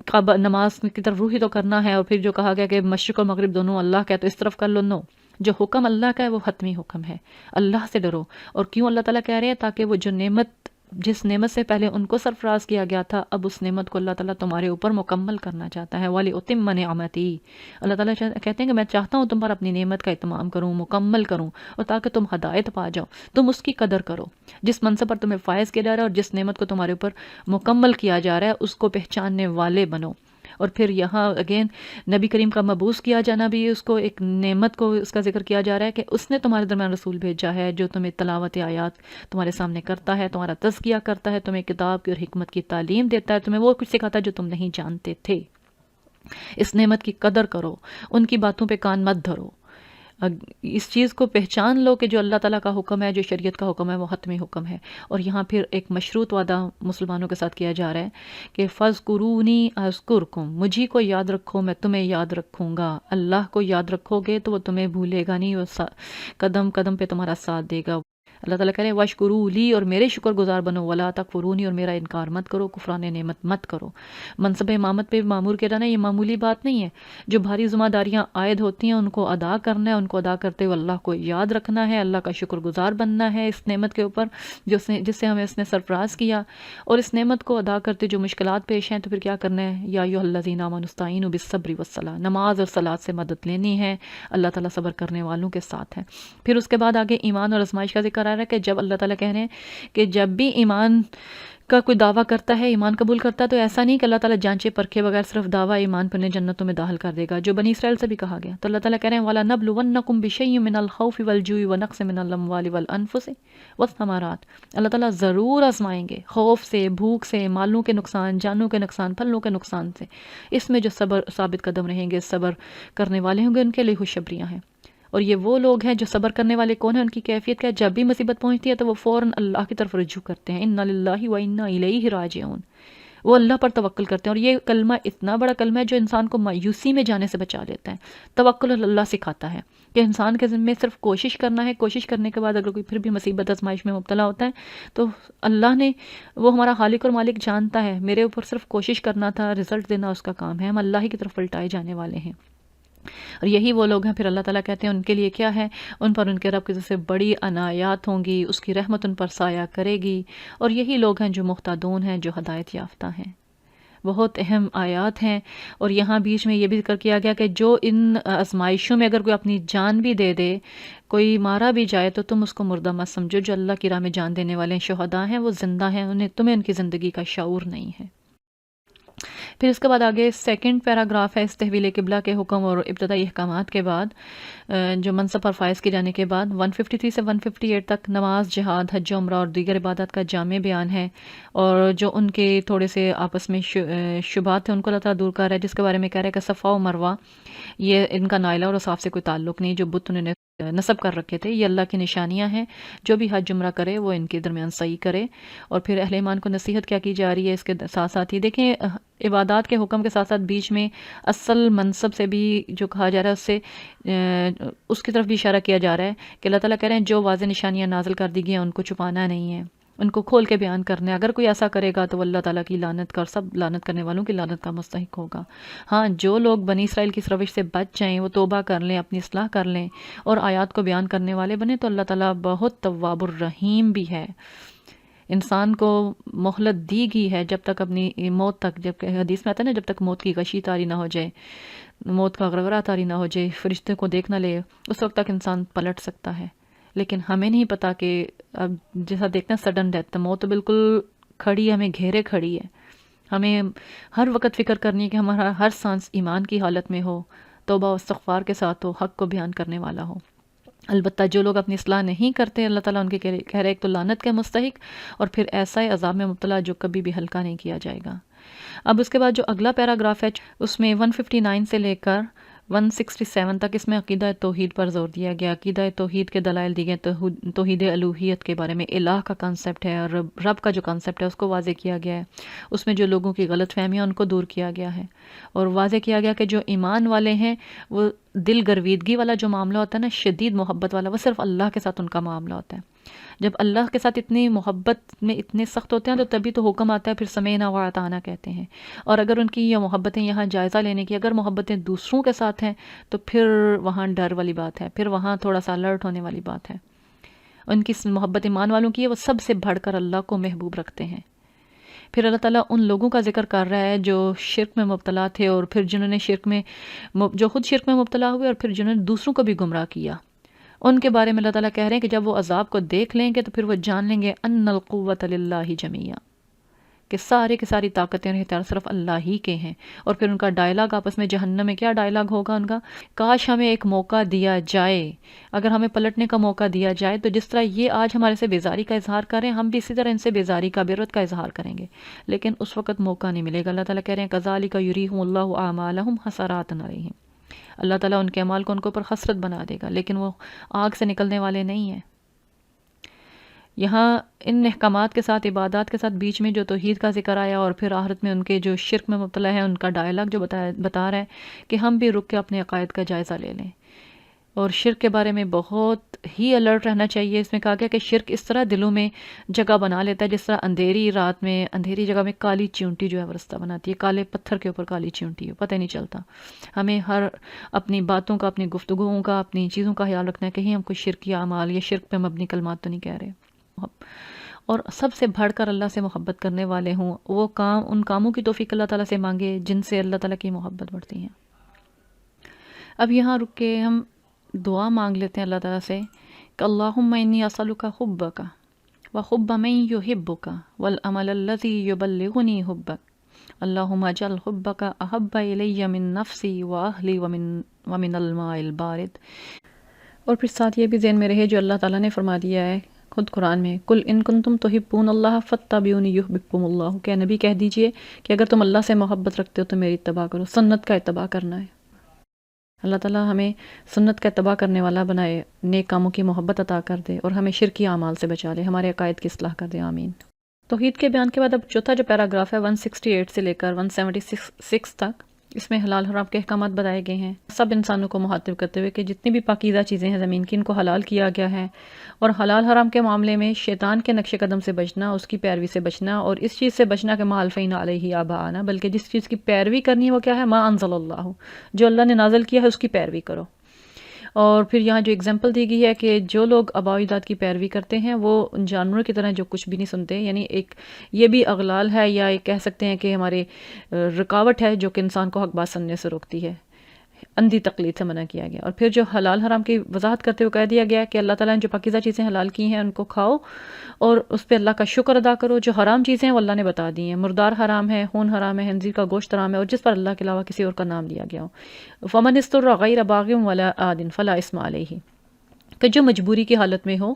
کعبہ نماز کی طرف روح ہی تو کرنا ہے، اور پھر جو کہا گیا کہ مشرق اور مغرب دونوں اللہ کا ہے تو اس طرف کر لو. نو، جو حکم اللہ کا ہے وہ حتمی حکم ہے. اللہ سے ڈرو. اور کیوں اللہ تعالیٰ کہہ رہے ہیں؟ تاکہ وہ جو نعمت، جس نعمت سے پہلے ان کو سرفراز کیا گیا تھا، اب اس نعمت کو اللہ تعالیٰ تمہارے اوپر مکمل کرنا چاہتا ہے. وَلِأُتِمَّ نِعْمَتِي، اللہ تعالیٰ کہتے ہیں کہ میں چاہتا ہوں تم پر اپنی نعمت کا اتمام کروں، مکمل کروں، اور تاکہ تم ہدایت پا جاؤ، تم اس کی قدر کرو. جس منصب پر تمہیں فائز کیا جا رہا ہے اور جس نعمت کو تمہارے اوپر مکمل کیا جا رہا ہے اس کو پہچاننے والے بنو. اور پھر یہاں اگین نبی کریم کا مبعوث کیا جانا بھی، اس کو ایک نعمت کو اس کا ذکر کیا جا رہا ہے کہ اس نے تمہارے درمیان رسول بھیجا ہے جو تمہیں تلاوت آیات تمہارے سامنے کرتا ہے، تمہارا تزکیہ کرتا ہے، تمہیں کتاب کی اور حکمت کی تعلیم دیتا ہے، تمہیں وہ کچھ سکھاتا ہے جو تم نہیں جانتے تھے. اس نعمت کی قدر کرو، ان کی باتوں پہ کان مت دھرو. اس چیز کو پہچان لو کہ جو اللہ تعالیٰ کا حکم ہے، جو شریعت کا حکم ہے، وہ حتمی حکم ہے. اور یہاں پھر ایک مشروط وعدہ مسلمانوں کے ساتھ کیا جا رہا ہے کہ فَاذْكُرُونِي أَذْكُرْكُمْ، مجھے کو یاد رکھو میں تمہیں یاد رکھوں گا. اللہ کو یاد رکھو گے تو وہ تمہیں بھولے گا نہیں، وہ قدم قدم پہ تمہارا ساتھ دے گا. اللہ تعالیٰ کہہ رہے ہیں وَاشْكُرُوا لِي، اور میرے شکر گزار بنو، وَلَا تَكْفُرُونِي، اور میرا انکار مت کرو، کفران نعمت مت کرو. منصب امامت پہ معمور کیا جانا یہ معمولی بات نہیں ہے. جو بھاری ذمہ داریاں عائد ہوتی ہیں ان کو ادا کرنا ہے، ان کو ادا کرتے ہوئے اللہ کو یاد رکھنا ہے، اللہ کا شکر گزار بننا ہے اس نعمت کے اوپر جس سے ہمیں اس نے سرفراز کیا. اور اس نعمت کو ادا کرتے جو مشکلات پیش ہیں تو پھر کیا کرنا ہے؟ یا ایھا الذین آمنوا استعینوا بالصبر والصلاۃ، نماز اور صلاۃ سے مدد لینی ہے. اللہ تعالیٰ صبر کرنے والوں کے ساتھ ہے. پھر اس کے بعد آگے ایمان اور آزمائش کا ذکر آ رہا ہے کہ جب اللہ تعالیٰ کہہ رہے ہیں کہ جب بھی ایمان کا کوئی دعویٰ کرتا ہے، ایمان قبول کرتا ہے، تو ایسا نہیں کہ اللہ تعالیٰ جانچے پرکھے بغیر صرف دعویٰ ایمان پر انہیں جنتوں میں داخل کر دے گا، جو بنی اسرائیل سے بھی کہا گیا. تو اللہ تعالیٰ کہہ رہے ہیں وَلَنَبْلُوَنَّكُمْ بِشَيْءٍ مِّنَ الْخَوْفِ وَالْجُوعِ وَنَقْصٍ مِّنَ الْأَمْوَالِ وَالْأَنفُسِ وَالثَّمَرَاتِ. اللہ تعالیٰ ضرور آزمائیں گے، خوف سے، بھوک سے، مالوں کے نقصان، جانوں کے نقصان، پھلوں کے نقصان سے. اس میں جو صبر ثابت قدم رہیں گے، صبر کرنے والے ہوں گے، ان کے لیے خوشخبریاں ہیں. اور یہ وہ لوگ ہیں جو صبر کرنے والے کون ہیں، ان کی کیفیت کیا ہے؟ جب بھی مصیبت پہنچتی ہے تو وہ فوراً اللہ کی طرف رجوع کرتے ہیں. اِنَّا لِلَّهِ وَإِنَّا إِلَيْهِ رَاجِعُونَ. وہ اللہ پر توکل کرتے ہیں، اور یہ کلمہ اتنا بڑا کلمہ ہے جو انسان کو مایوسی میں جانے سے بچا لیتا ہے۔ توکل اللہ سکھاتا ہے کہ انسان کے ذمے صرف کوشش کرنا ہے، کوشش کرنے کے بعد اگر کوئی پھر بھی مصیبت آزمائش میں مبتلا ہوتا ہے تو اللہ نے، وہ ہمارا خالق اور مالک جانتا ہے میرے اوپر صرف کوشش کرنا تھا، رزلٹ دینا اس کا کام ہے، ہم اللہ ہی کی طرف پلٹائے جانے والے ہیں۔ اور یہی وہ لوگ ہیں، پھر اللہ تعالیٰ کہتے ہیں ان کے لیے کیا ہے، ان پر ان کے رب کی طرف سے بڑی عنایات ہوں گی، اس کی رحمت ان پر سایہ کرے گی، اور یہی لوگ ہیں جو مہتدون ہیں، جو ہدایت یافتہ ہیں۔ بہت اہم آیات ہیں، اور یہاں بیچ میں یہ بھی ذکر کیا گیا کہ جو ان آزمائشوں میں اگر کوئی اپنی جان بھی دے دے، کوئی مارا بھی جائے، تو تم اس کو مردہ مت سمجھو، جو اللہ کی راہ میں جان دینے والے ہیں، شہداء ہیں، وہ زندہ ہیں، تمہیں ان کی زندگی کا شعور نہیں ہے۔ پھر اس کے بعد آگے سیکنڈ پیراگراف ہے، اس تحویل قبلہ کے حکم اور ابتدائی احکامات کے بعد، جو منصب پر فائز کی جانے کے بعد 153 سے 158 تک نماز، جہاد، حج و عمرہ اور دیگر عبادات کا جامع بیان ہے، اور جو ان کے تھوڑے سے آپس میں شبہات ہیں ان کو اللہ تعالیٰ دور کر رہا ہے، جس کے بارے میں کہہ رہا ہے کہ صفا و مروہ یہ ان کا نائلہ اور صاف سے کوئی تعلق نہیں، جو بت انہوں نے نصب کر رکھے تھے، یہ اللہ کی نشانیاں ہیں، جو بھی حج عمرہ کرے وہ ان کے درمیان صحیح کرے۔ اور پھر اہل ایمان کو نصیحت کیا کی جا رہی ہے اس کے ساتھ ساتھ ہی دیکھیں، عبادات کے حکم کے ساتھ ساتھ بیچ میں اصل منصب سے بھی جو کہا جا رہا ہے اس کی طرف بھی اشارہ کیا جا رہا ہے کہ اللہ تعالیٰ کہہ رہے ہیں جو واضح نشانیاں نازل کر دی گئی ہیں ان کو چھپانا نہیں ہے، ان کو کھول کے بیان کرنا ہے۔ اگر کوئی ایسا کرے گا تو وہ اللہ تعالیٰ کی لعنت سب لعنت کرنے والوں کی لعنت کا مستحق ہوگا۔ ہاں، جو لوگ بنی اسرائیل کی روش سے بچ جائیں، وہ توبہ کر لیں، اپنی اصلاح کر لیں اور آیات کو بیان کرنے والے بنے، تو اللہ تعالیٰ بہت تواب الرحیم بھی ہے۔ انسان کو مہلت دی گئی ہے جب تک اپنی موت تک، جب کہ حدیث میں آتا ہے نا، جب تک موت کی غشی طاری نہ ہو جائے، موت کا غرغرہ طاری نہ ہو جائے، فرشتے کو دیکھ نہ لے، اس وقت تک انسان پلٹ سکتا ہے۔ لیکن ہمیں نہیں پتا کہ اب جیسا دیکھتے ہیں سڈن ڈیتھ، موت تو بالکل کھڑی ہے، ہمیں گھیرے کھڑی ہے۔ ہمیں ہر وقت فکر کرنی ہے کہ ہمارا ہر سانس ایمان کی حالت میں ہو، توبہ و استغفار کے ساتھ ہو، حق کو بیان کرنے والا ہو۔ البتہ جو لوگ اپنی اصلاح نہیں کرتے، اللہ تعالیٰ ان کے کہہ رہے ایک تو لعنت کے مستحق، اور پھر ایسا ہی عذاب میں مبتلا جو کبھی بھی ہلکا نہیں کیا جائے گا۔ اب اس کے بعد جو اگلا پیراگراف ہے اس میں 159 سے لے کر 167 تک اس میں عقیدہ توحید پر زور دیا گیا، عقیدہ توحید کے دلائل دیے گئے، توحید الوہیت کے بارے میں، الہ کا کانسیپٹ ہے، اور رب کا جو کانسیپٹ ہے اس کو واضح کیا گیا ہے، اس میں جو لوگوں کی غلط فہمیاں ان کو دور کیا گیا ہے، اور واضح کیا گیا کہ جو ایمان والے ہیں وہ دل گرویدگی والا جو معاملہ ہوتا ہے نا، شدید محبت والا، وہ صرف اللہ کے ساتھ ان کا معاملہ ہوتا ہے۔ جب اللہ کے ساتھ اتنی محبت میں اتنے سخت ہوتے ہیں تو تبھی تو حکم آتا ہے، پھر سمعنا و اطعنا کہتے ہیں۔ اور اگر ان کی یہ محبتیں یہاں جائزہ لینے کی، اگر محبتیں دوسروں کے ساتھ ہیں تو پھر وہاں ڈر والی بات ہے، پھر وہاں تھوڑا سا الرٹ ہونے والی بات ہے۔ ان کی محبت ایمان والوں کی ہے، وہ سب سے بڑھ کر اللہ کو محبوب رکھتے ہیں۔ پھر اللہ تعالیٰ ان لوگوں کا ذکر کر رہا ہے جو شرک میں مبتلا تھے، اور پھر جنہوں نے جو خود شرک میں مبتلا ہوئے، اور پھر جنہوں نے دوسروں کو بھی گمراہ کیا، ان کے بارے میں اللہ تعالیٰ کہہ رہے ہیں کہ جب وہ عذاب کو دیکھ لیں گے تو پھر وہ جان لیں گے ان القوۃ للہ جمیعا، کہ سارے کی ساری طاقتیں اور اختیار صرف اللہ ہی کے ہیں۔ اور پھر ان کا ڈائلاگ آپس میں جہنم میں کیا ڈائلاگ ہوگا ان کا، کاش ہمیں ایک موقع دیا جائے، اگر ہمیں پلٹنے کا موقع دیا جائے تو جس طرح یہ آج ہمارے سے بیزاری کا اظہار کریں، ہم بھی اسی طرح ان سے بیزاری کا، بیرت کا اظہار کریں گے، لیکن اس وقت موقع نہیں ملے گا۔ اللہ تعالیٰ کہہ رہے ہیں کذالک یریہم اللہ اعمالہم حسرات علیہم، اللہ تعالیٰ ان کے اعمال کو ان کے اوپر حسرت بنا دے گا، لیکن وہ آگ سے نکلنے والے نہیں ہیں۔ یہاں ان احکامات کے ساتھ، عبادات کے ساتھ بیچ میں جو توحید کا ذکر آیا، اور پھر آخرت میں ان کے جو شرک میں مبتلا ہیں ان کا ڈائلاگ جو بتا رہا ہے کہ ہم بھی رک کے اپنے عقائد کا جائزہ لے لیں، اور شرک کے بارے میں بہت ہی الرٹ رہنا چاہیے۔ اس میں کہا گیا کہ شرک اس طرح دلوں میں جگہ بنا لیتا ہے جس طرح اندھیری رات میں، اندھیری جگہ میں کالی چیونٹی جو ہے وہ رستہ بناتی ہے، کالے پتھر کے اوپر کالی چیونٹی ہے، پتہ نہیں چلتا۔ ہمیں ہر اپنی باتوں کا، اپنی گفتگوؤں کا، اپنی چیزوں کا خیال رکھنا ہے، کہیں ہم کوئی شرکی اعمال یا شرک پہ مبنی کلمات تو نہیں کہہ رہے، اور سب سے بڑھ کر اللہ سے محبت کرنے والے ہوں، وہ کام، ان کاموں کی توفیق اللہ تعالیٰ سے مانگے جن سے اللہ تعالیٰ کی محبت بڑھتی ہے۔ اب یہاں رک کے ہم دعا مانگ لیتے ہیں اللہ تعالیٰ سے کہ اللہم انی اسألک حبک وحب من یحبک والعمل الذی یبلغنی حبک اللہم اجعل حبک احب الی من نفسی واہلی ومن الماء البارد۔ اور پھر ساتھ یہ بھی ذہن میں رہے جو اللہ تعالیٰ نے فرما دیا ہے خود قرآن میں، قل ان کنتم تحبون اللہ فاتبعونی یحببکم اللہ، کہ نبی کہہ دیجئے کہ اگر تم اللہ سے محبت رکھتے ہو تو میری اتباع کرو، سنت کا اتباع کرنا ہے۔ اللہ تعالیٰ ہمیں سنت کا اتباع کرنے والا بنائے، نیک کاموں کی محبت عطا کر دے، اور ہمیں شرکی اعمال سے بچا لے، ہمارے عقائد کی اصلاح کر دے، آمین۔ توحید کے بیان کے بعد اب چوتھا جو پیراگراف ہے 168 سے لے کر 176 تک، اس میں حلال حرام کے احکامات بتائے گئے ہیں، سب انسانوں کو مخاطب کرتے ہوئے کہ جتنی بھی پاکیزہ چیزیں ہیں زمین کی ان کو حلال کیا گیا ہے، اور حلال حرام کے معاملے میں شیطان کے نقش قدم سے بچنا، اس کی پیروی سے بچنا، اور اس چیز سے بچنا کہ ما الفینا علیہ آباءنا، بلکہ جس چیز کی پیروی کرنی ہے وہ کیا ہے، ما انزل اللہ، جو اللہ نے نازل کیا ہے اس کی پیروی کرو۔ اور پھر یہاں جو اگزامپل دی گئی ہے کہ جو لوگ آباء و اجداد کی پیروی کرتے ہیں وہ جانوروں کی طرح جو کچھ بھی نہیں سنتے، یعنی ایک یہ بھی اغلال ہے، یا ایک کہہ سکتے ہیں کہ ہمارے رکاوٹ ہے جو کہ انسان کو حق بات سننے سے روکتی ہے، اندھی تقلید سے منع کیا گیا۔ اور پھر جو حلال حرام کی وضاحت کرتے ہوئے کہہ دیا گیا کہ اللہ تعالیٰ نے جو پاکیزہ چیزیں حلال کی ہیں ان کو کھاؤ اور اس پہ اللہ کا شکر ادا کرو۔ جو حرام چیزیں ہیں وہ اللہ نے بتا دی ہیں، مردار حرام ہے، خون حرام ہے، خنزیر کا گوشت حرام ہے، اور جس پر اللہ کے علاوہ کسی اور کا نام لیا گیا ہو۔ فمن اضطر غیر باغ ولا عاد فلا اثم علیہ، کہ جو مجبوری کی حالت میں ہو،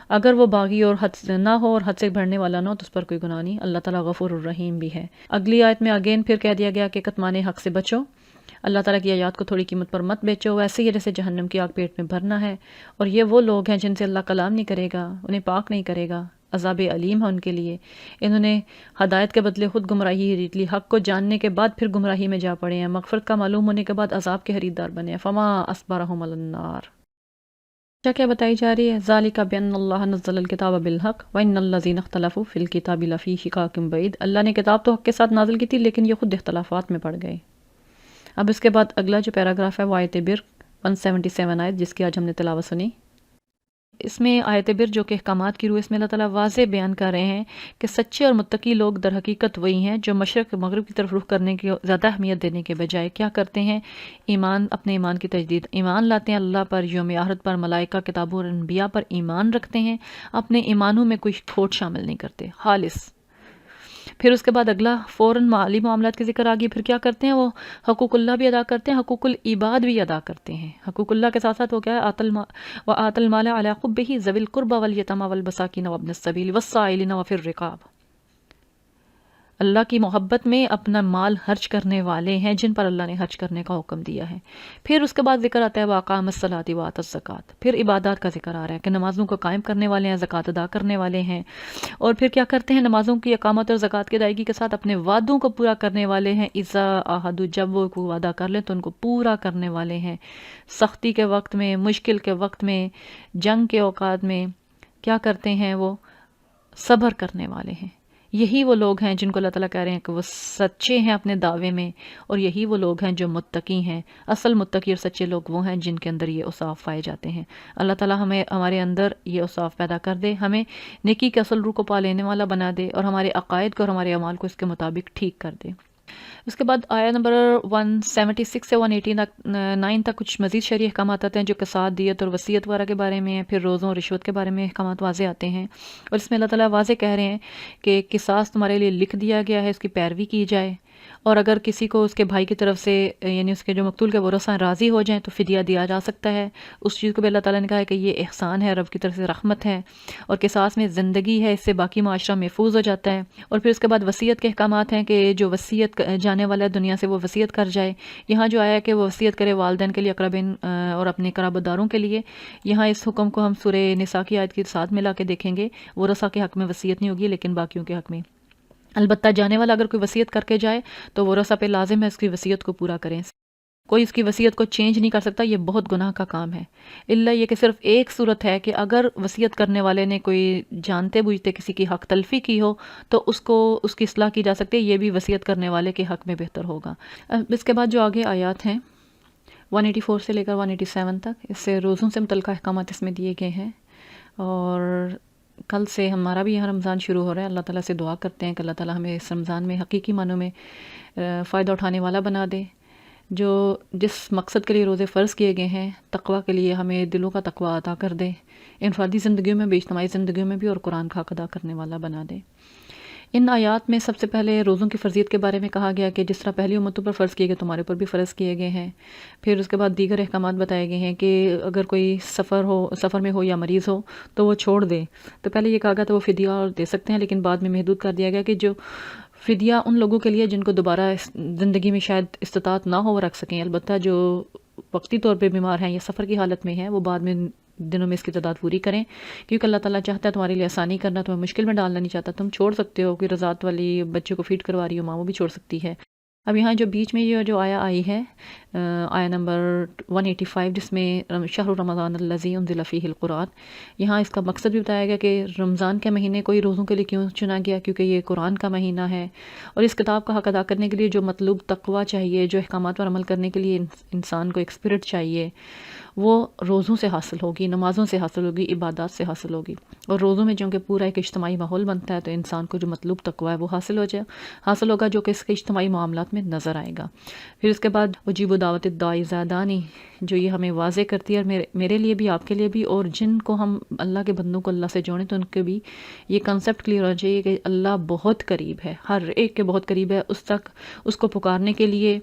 اگر وہ باغی اور حد نہ ہو اور حد سے بڑھنے والا نہ ہو تو اس پر کوئی گناہ نہیں، اللہ تعالیٰ غفور الرحیم بھی ہے۔ اگلی آیت میں اگین پھر کہہ دیا گیا کہ کتمان حق سے بچو، اللہ تعالیٰ کی آیات کو تھوڑی قیمت پر مت بیچو، ویسے ہی جیسے جہنم کی آگ پیٹ میں بھرنا ہے، اور یہ وہ لوگ ہیں جن سے اللہ کلام نہیں کرے گا، انہیں پاک نہیں کرے گا، عذاب علیم ہے ان کے لیے۔ انہوں نے ہدایت کے بدلے خود گمراہی خرید لی، حق کو جاننے کے بعد پھر گمراہی میں جا پڑے ہیں، مغفرت کا معلوم ہونے کے بعد عذاب کے خریدار بنے ہیں۔ فما اصبرہم علی النار، کیا بتائی جا رہی ہے؟ ذالک بان اللہ نزل الکتاب بالحق وان الذین اختلفوا فی الکتاب لفی شقاق بعید، اللہ نے کتاب تو حق کے ساتھ نازل کی تھی لیکن یہ خود اختلافات میں پڑ گئے۔ اب اس کے بعد اگلا جو پیراگراف ہے وہ آیت بر 177 آیت، جس کی آج ہم نے تلاوت سنی۔ اس میں آیت بر جو کہ احکامات کی روح، اس میں اللہ تعالیٰ واضح بیان کر رہے ہیں کہ سچے اور متقی لوگ در حقیقت وہی ہیں جو مشرق مغرب کی طرف رخ کرنے کی زیادہ اہمیت دینے کے بجائے کیا کرتے ہیں، اپنے ایمان کی تجدید، ایمان لاتے ہیں اللہ پر، یوم آخرت پر، ملائکہ، کتابوں اور انبیاء پر ایمان رکھتے ہیں، اپنے ایمانوں میں کوئی کھوٹ شامل نہیں کرتے، خالص۔ پھر اس کے بعد اگلا فوراً مالی معاملات کی ذکر آگی، پھر کیا کرتے ہیں وہ حقوق اللہ بھی ادا کرتے ہیں، حقوق العباد بھی ادا کرتے ہیں۔ حقوق اللہ کے ساتھ ساتھ وہ کیا ہے، وآت المال علی حبہ ذوی القربى والیتامى والمساکین وابن السبیل والسائلین وفی الرقاب، اللہ کی محبت میں اپنا مال خرچ کرنے والے ہیں جن پر اللہ نے خرچ کرنے کا حکم دیا ہے۔ پھر اس کے بعد ذکر آتا ہے وَأَقَامَ الصَّلَاةَ وَآتَى الزَّكَاةَ، پھر عبادات کا ذکر آ رہا ہے کہ نمازوں کو قائم کرنے والے ہیں، زکوٰۃ ادا کرنے والے ہیں، اور پھر کیا کرتے ہیں، نمازوں کی اقامت اور زکوٰۃ کی ادائیگی کے ساتھ اپنے وعدوں کو پورا کرنے والے ہیں، اذا عاہدوا، جب وہ کوئی وعدہ کر لیں تو ان کو پورا کرنے والے ہیں، سختی کے وقت میں، مشکل کے وقت میں، جنگ کے اوقات میں کیا کرتے ہیں، وہ صبر کرنے والے ہیں۔ یہی وہ لوگ ہیں جن کو اللہ تعالیٰ کہہ رہے ہیں کہ وہ سچے ہیں اپنے دعوے میں، اور یہی وہ لوگ ہیں جو متقی ہیں۔ اصل متقی اور سچے لوگ وہ ہیں جن کے اندر یہ اوصاف پائے جاتے ہیں۔ اللہ تعالیٰ ہمارے اندر یہ اوصاف پیدا کر دے، ہمیں نیکی کے اصل روح کو پا لینے والا بنا دے، اور ہمارے عقائد کو اور ہمارے اعمال کو اس کے مطابق ٹھیک کر دے۔ اس کے بعد آیا نمبر 176 سے 189 تک کچھ مزید شرعی احکامات آتے ہیں جو کساد، دیت اور وصیت وغیرہ کے بارے میں ہیں، پھر روزوں اور رشوت کے بارے میں احکامات واضح آتے ہیں، اور اس میں اللہ تعالیٰ واضح کہہ رہے ہیں کہ قصاص تمہارے لیے لکھ دیا گیا ہے، اس کی پیروی کی جائے، اور اگر کسی کو اس کے بھائی کی طرف سے یعنی اس کے جو مقتول کے ورثہ راضی ہو جائیں تو فدیہ دیا جا سکتا ہے۔ اس چیز کو بھی اللہ تعالیٰ نے کہا ہے کہ یہ احسان ہے، رب کی طرف سے رحمت ہے، اور قصاص میں زندگی ہے، اس سے باقی معاشرہ محفوظ ہو جاتا ہے۔ اور پھر اس کے بعد وصیت کے احکامات ہیں کہ جو وصیت جانے والا ہے دنیا سے وہ وصیت کر جائے۔ یہاں جو آیا ہے کہ وہ وصیت کرے والدین کے لیے، اقربین اور اپنے قرابت داروں کے لیے، یہاں اس حکم کو ہم سورہ نساء کی آیت کے ساتھ ملا کے دیکھیں گے، ورثہ کے حق میں وصیت نہیں ہوگی لیکن باقیوں کے حق میں۔ البتہ جانے والا اگر کوئی وصیت کر کے جائے تو ورثہ پہ لازم ہے اس کی وصیت کو پورا کریں، کوئی اس کی وصیت کو چینج نہیں کر سکتا، یہ بہت گناہ کا کام ہے۔ الا یہ کہ صرف ایک صورت ہے کہ اگر وصیت کرنے والے نے کوئی جانتے بوجھتے کسی کی حق تلفی کی ہو تو اس کی اصلاح کی جا سکتی ہے، یہ بھی وصیت کرنے والے کے حق میں بہتر ہوگا۔ اس کے بعد جو آگے آیات ہیں 184 سے لے کر 187 تک، اس سے روزوں سے متعلقہ احکامات اس میں دیے گئے ہیں، اور کل سے ہمارا بھی یہاں رمضان شروع ہو رہا ہے۔ اللہ تعالیٰ سے دعا کرتے ہیں کہ اللہ تعالیٰ ہمیں اس رمضان میں حقیقی معنوں میں فائدہ اٹھانے والا بنا دے، جو جس مقصد کے لیے روزے فرض کیے گئے ہیں، تقوی کے لیے ہمیں دلوں کا تقوی عطا کر دے، انفرادی زندگیوں میں بھی، اجتماعی زندگیوں میں بھی، اور قرآن کا حق ادا کرنے والا بنا دے۔ ان آیات میں سب سے پہلے روزوں کی فرضیت کے بارے میں کہا گیا کہ جس طرح پہلی امتوں پر فرض کیے گئے تمہارے پر بھی فرض کیے گئے ہیں۔ پھر اس کے بعد دیگر احکامات بتائے گئے ہیں کہ اگر کوئی سفر میں ہو یا مریض ہو تو وہ چھوڑ دے، تو پہلے یہ کہا گیا تھا وہ فدیہ دے سکتے ہیں، لیکن بعد میں محدود کر دیا گیا کہ جو فدیہ ان لوگوں کے لیے جن کو دوبارہ زندگی میں شاید استطاعت نہ ہو وہ رکھ سکیں، البتہ جو وقتی طور پہ بیمار ہیں یا سفر کی حالت میں ہیں وہ بعد میں دنوں میں اس کی تعداد پوری کریں، کیونکہ اللہ تعالیٰ چاہتا ہے تمہارے لیے آسانی کرنا، تمہیں مشکل میں ڈالنا نہیں چاہتا. تم چھوڑ سکتے ہو کہ رضاعت والی بچے کو فیڈ کروا رہی ہو، ماں وہ بھی چھوڑ سکتی ہے. اب یہاں جو بیچ میں یہ جو آیا آئی ہے آیا نمبر 185 جس میں شہر رمضان الذی انزل فیہ القرآن، یہاں اس کا مقصد بھی بتایا گیا کہ رمضان کے مہینے کو ہی روزوں کے لیے کیوں چنا گیا، کیونکہ یہ قرآن کا مہینہ ہے، اور اس کتاب کا حق ادا کرنے کے لیے جو مطلوب تقوی چاہیے، جو احکامات پر عمل کرنے کے لیے انسان کو ایک اسپرٹ چاہیے، وہ روزوں سے حاصل ہوگی، نمازوں سے حاصل ہوگی، عبادات سے حاصل ہوگی. اور روزوں میں چونکہ پورا ایک اجتماعی ماحول بنتا ہے تو انسان کو جو مطلوب تقوی ہے وہ حاصل ہوگا، جو کہ اس کے اجتماعی معاملات میں نظر آئے گا. پھر اس کے بعد وجیب دعوت الداعی اذا دعانی، جو یہ ہمیں واضح کرتی ہے، اور میرے لیے بھی، آپ کے لیے بھی، اور جن کو ہم اللہ کے بندوں کو اللہ سے جوڑیں تو ان کے بھی یہ کنسیپٹ کلیئر ہونا چاہیے کہ اللہ بہت قریب ہے، ہر ایک کے بہت قریب ہے. اس کو پکارنے کے لیے،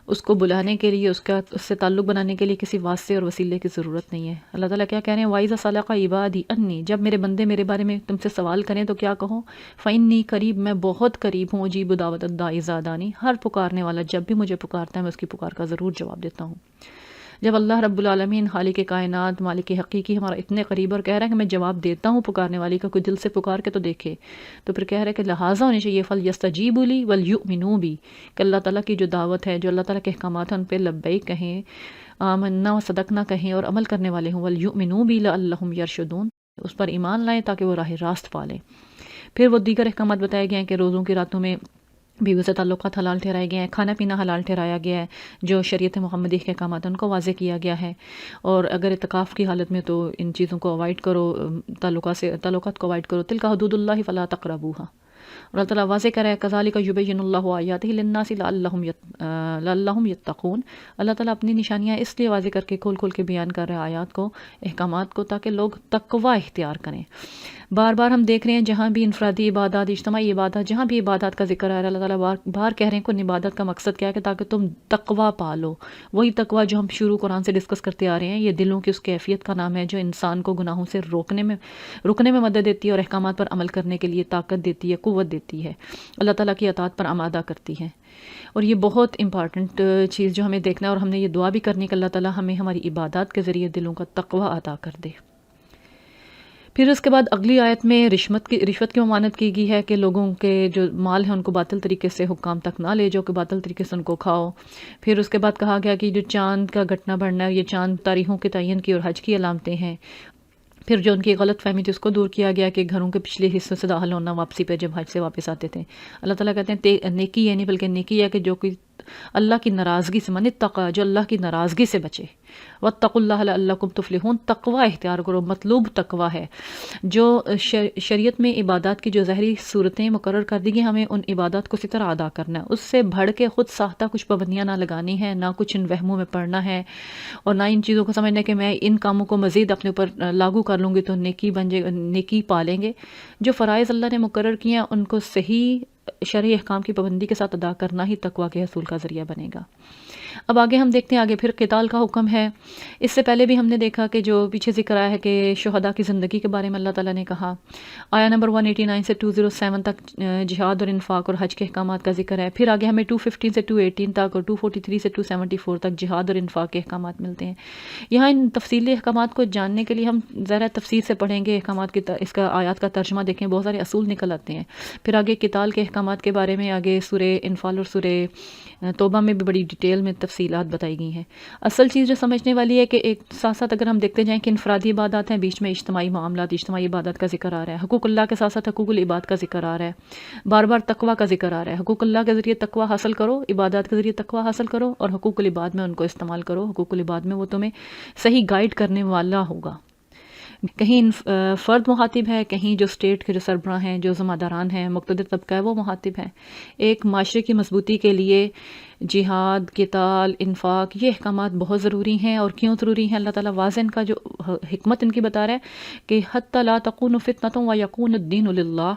اس کو بلانے کے لیے، اس سے تعلق بنانے کے لیے کسی واسطے اور وسیلے کی ضرورت نہیں ہے. اللہ تعالیٰ کیا کہہ رہے ہیں، وَإِذَا سَأَلَكَ عِبَادِي أَنِّي، جب میرے بندے میرے بارے میں تم سے سوال کریں تو کیا کہو، فَإِنِّي قریب، میں بہت قریب ہوں، اجیب دعوت الداعی اذا دعانی، ہر پکارنے والا جب بھی مجھے پکارتا ہے میں اس کی پکار کا ضرور جواب دیتا ہوں. جب اللہ رب العالمین خالق کائنات مالک حقیقی ہمارا اتنے قریب اور کہہ رہا ہے کہ میں جواب دیتا ہوں پکارنے والی کا، کوئی دل سے پکار کے تو دیکھے، تو پھر کہہ رہا ہے کہ لہٰذا ہونی چاہیے فَلْيَسْتَجِيبُوا لِي وَلْيُؤْمِنُوا بِي، کہ اللہ تعالیٰ کی جو دعوت ہے، جو اللہ تعالیٰ کے احکامات ہیں ان پہ لبیک کہیں، آمنا و صدقنا کہیں اور عمل کرنے والے ہوں، وَلْيُؤْمِنُوا بِي لَعَلَّهُمْ يَرْشُدُونَ، اس پر ایمان لائیں تاکہ وہ راہ راست پالیں. پھر وہ دیگر احکامات بتائے گئے ہیں کہ روزوں کی راتوں میں بیوی سے تعلقات حلال ٹھہرائے گئے ہیں، کھانا پینا حلال ٹھہرایا گیا ہے، جو شریعت محمدی کے احکامات ہیں ان کو واضح کیا گیا ہے. اور اگر اعتکاف کی حالت میں تو ان چیزوں کو اوائڈ کرو، تعلقات کو اوائڈ کرو. تلک حدود اللہ فلا تقربوها. اور اللہ تعالیٰ واضح کر رہا ہے کذالک یبین اللہ آیاتہ للناس لعلہم یتقون. اللہ تعالیٰ اپنی نشانیاں اس لیے واضح کر کے کھول کھول کے بیان کر رہا ہے آیات کو، احکامات کو، تاکہ لوگ تقوی اختیار کریں. بار بار ہم دیکھ رہے ہیں جہاں بھی انفرادی عبادات، اجتماعی عبادات، جہاں بھی عبادات کا ذکر ہے، اللہ تعالیٰ بار کہہ رہے ہیں کہ عبادت کا مقصد کیا ہے، کہ تاکہ تم تقوی پالو. وہی تقوی جو ہم شروع قرآن سے ڈسکس کرتے آ رہے ہیں، یہ دلوں کی اس کیفیت کا نام ہے جو انسان کو گناہوں سے رکنے میں مدد دیتی ہے اور احکامات پر عمل کرنے کے لیے طاقت دیتی ہے، قوت دیتی ہے، اللہ تعالیٰ کی اطاعت پر آمادہ کرتی ہے. اور یہ بہت امپارٹنٹ چیز جو ہمیں دیکھنا ہے، اور ہم نے یہ دعا بھی کرنی کہ اللہ تعالیٰ ہمیں ہماری عبادات کے ذریعے دلوں کا تقوی عطا کر دے. پھر اس کے بعد اگلی آیت میں رشوت کی ممانعت کی گئی ہے کہ لوگوں کے جو مال ہیں ان کو باطل طریقے سے حکام تک نہ لے جاؤ، کہ باطل طریقے سے ان کو کھاؤ. پھر اس کے بعد کہا گیا کہ جو چاند کا گھٹنا بڑھنا ہے، یہ چاند تاریخوں کے تعین کی اور حج کی علامتیں ہیں. پھر جو ان کی غلط فہمی تھی اس کو دور کیا گیا کہ گھروں کے پچھلے حصوں سے داخل ہونا واپسی پہ جب حج سے واپس آتے تھے. اللہ تعالیٰ کہتے ہیں نیکی یہ نہیں بلکہ نیکی ہے کہ جو کوئی اللہ کی ناراضگی سے، من اتقی، جو اللہ کی ناراضگی سے بچے، واتقوا اللہ لعلکم تفلحون، تقوی اختیار کرو. مطلوب تقوی ہے. جو شریعت میں عبادات کی جو ظاہری صورتیں مقرر کر دی گئی، ہمیں ان عبادات کو اسی طرح ادا کرنا ہے، اس سے بڑھ کے خود ساختہ کچھ پابندیاں نہ لگانی ہیں، نہ کچھ ان وہموں میں پڑنا ہے، اور نہ ان چیزوں کو سمجھنا ہے کہ میں ان کاموں کو مزید اپنے اوپر لاگو کر لوں گی تو نیکی پالیں گے. جو فرائض اللہ نے مقرر کیے ہیں ان کو صحیح شرعی احکام کی پابندی کے ساتھ ادا کرنا ہی تقوی کے حصول کا ذریعہ بنے گا. اب آگے ہم دیکھتے ہیں، آگے پھر قتال کا حکم ہے. اس سے پہلے بھی ہم نے دیکھا کہ جو پیچھے ذکر آیا ہے کہ شہداء کی زندگی کے بارے میں اللہ تعالیٰ نے کہا. آیا نمبر 189 سے 207 تک جہاد اور انفاق اور حج کے احکامات کا ذکر ہے. پھر آگے ہمیں 215 سے 218 تک اور 243 سے 274 تک جہاد اور انفاق کے احکامات ملتے ہیں. یہاں ان تفصیلی احکامات کو جاننے کے لیے ہم ذرا تفصیل سے پڑھیں گے احکامات کی، اس کا آیات کا ترجمہ دیکھیں، بہت سارے اصول نکل آتے ہیں. پھر آگے قتال کے احکامات کے بارے میں آگے سورہ انفال اور سورہ توبہ میں بھی بڑی ڈیٹیل میں تفصیلات بتائی گئی ہیں. اصل چیز جو سمجھنے والی ہے کہ ایک ساتھ ساتھ اگر ہم دیکھتے جائیں کہ انفرادی عبادات ہیں، بیچ میں اجتماعی معاملات، اجتماعی عبادات کا ذکر آ رہا ہے، حقوق اللہ کے ساتھ ساتھ حقوق العباد کا ذکر آ رہا ہے، بار بار تقوی کا ذکر آ رہا ہے. حقوق اللہ کے ذریعے تقوی حاصل کرو، عبادات کے ذریعے تقوی حاصل کرو، اور حقوق العباد میں ان کو استعمال کرو. حقوق العباد میں وہ تمہیں صحیح گائیڈ کرنے والا ہوگا. کہیں فرد مخاطب ہے، کہیں جو اسٹیٹ کے جو سربراہ ہیں، جو ذمہ داران ہیں، مقتدر طبقہ ہے، وہ مخاطب ہیں. ایک معاشرے کی مضبوطی کے لیے جہاد، قتال، انفاق، یہ احکامات بہت ضروری ہیں. اور کیوں ضروری ہیں؟ اللہ تعالیٰ واضح ان کا جو حکمت ان کی بتا رہا ہے کہ حتی لا تکون فتنة ویکون الدین للہ،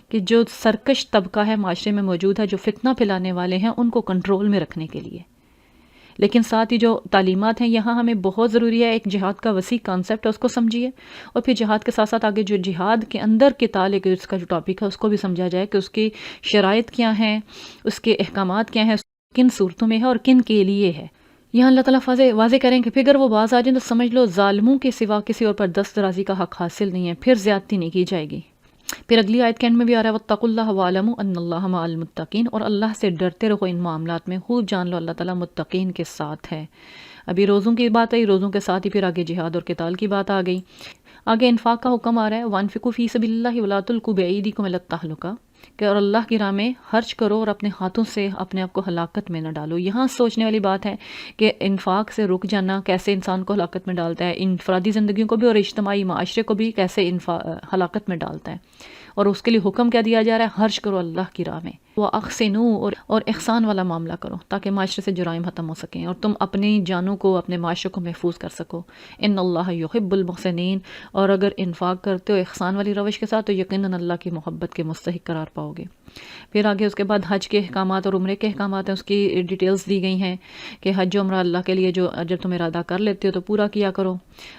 کہ جو سرکش طبقہ ہے معاشرے میں موجود ہے، جو فتنہ پھیلانے والے ہیں، ان کو کنٹرول میں رکھنے کے لیے. لیکن ساتھ ہی جو تعلیمات ہیں یہاں ہمیں بہت ضروری ہے. ایک جہاد کا وسیع کانسیپٹ ہے، اس کو سمجھیے، اور پھر جہاد کے ساتھ ساتھ آگے جو جہاد کے اندر قتال ہے، اس کا جو ٹاپک ہے اس کو بھی سمجھا جائے کہ اس کی شرائط کیا ہیں، اس کے احکامات کیا ہیں، کن صورتوں میں ہے اور کن کے لیے ہے. یہاں اللہ تعالیٰ واضح کریں کہ پھر اگر وہ باز آ جائیں تو سمجھ لو ظالموں کے سوا کسی اور پر دست درازی کا حق حاصل نہیں ہے، پھر زیادتی نہیں کی جائے گی۔ پھر اگلی آیت کے اینڈ میں بھی آ رہا ہے وَاتَّقُوا اللَّهَ وَاعْلَمُوا أَنَّ اللَّهَ مَعَ الْمُتَّقِينَ، اور اللہ سے ڈرتے رہو ان معاملات میں، خوب جان لو اللہ تعالیٰ متقین کے ساتھ ہے۔ ابھی روزوں کی بات آئی، روزوں کے ساتھ ہی پھر آگے جہاد اور قتال کی بات آ گئی۔ آگے انفاق کا حکم آ رہا ہے وَأَنفِقُوا فِي سَبِيلِ اللَّهِ وَلَا تُلْقُوا بِأَيْدِيكُمْ إِلَى التَّهْلُكَةِ، کہ اور اللہ کی راہ میں خرچ کرو اور اپنے ہاتھوں سے اپنے آپ کو ہلاکت میں نہ ڈالو۔ یہاں سوچنے والی بات ہے کہ انفاق سے رک جانا کیسے انسان کو ہلاکت میں ڈالتا ہے، انفرادی زندگیوں کو بھی اور اجتماعی معاشرے کو بھی کیسے ہلاکت میں ڈالتا ہے، اور اس کے لیے حکم کیا دیا جا رہا ہے، خرچ کرو اللہ کی راہ میں، وَأَحْسِنُوا، اور احسان والا معاملہ کرو تاکہ معاشرے سے جرائم ختم ہو سکیں اور تم اپنی جانوں کو اپنے معاشرے کو محفوظ کر سکو۔ ان اللہ یحب المحسنین، اور اگر انفاق کرتے ہو احسان والی روش کے ساتھ تو یقیناً اللہ کی محبت کے مستحق قرار پاؤ گے۔ پھر آگے اس کے بعد حج کے احکامات اور عمرے کے احکامات ہیں، اس کی ڈیٹیلز دی گئی ہیں کہ حج و عمرہ اللہ کے لیے جو اجر تم ارادہ کر لیتے ہو تو پورا کیا کرو،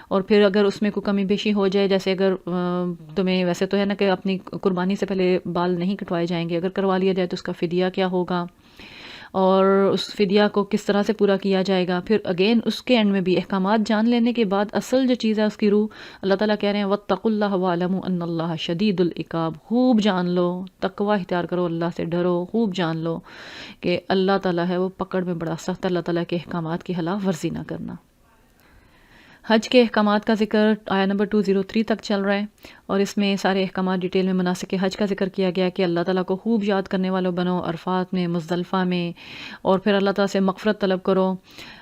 اور پھر اگر اس میں کوئی کمی بیشی ہو جائے، جیسے اگر تمہیں ویسے تو ہے نا کہ اپنی قربانی سے پہلے بال نہیں کٹوائے جائیں گے، اگر کروا لیا جائے تو اس کا فدیہ کیا ہوگا اور اس فدیہ کو کس طرح سے پورا کیا جائے گا۔ پھر اگین اس کے اینڈ میں بھی احکامات جان لینے کے بعد اصل جو چیز ہے اس کی روح اللہ تعالیٰ کہہ رہے ہیں وَاتَّقُوا اللَّهَ وَاعْلَمُوا أَنَّ اللَّهَ شَدِيدُ الْعِقَابِ، خوب جان لو، تقوی اختیار کرو، اللہ سے ڈرو، خوب جان لو کہ اللہ تعالیٰ ہے وہ پکڑ میں بڑا سخت ہے، اللہ تعالیٰ کے احکامات کی خلاف ورزی نہ کرنا۔ حج کے احکامات کا ذکر آیا نمبر 203 تک چل رہا ہے، اور اس میں سارے احکامات ڈیٹیل میں مناسک حج کا ذکر کیا گیا کہ اللہ تعالیٰ کو خوب یاد کرنے والوں بنو عرفات میں، مزدلفہ میں، اور پھر اللہ تعالیٰ سے مغفرت طلب کرو۔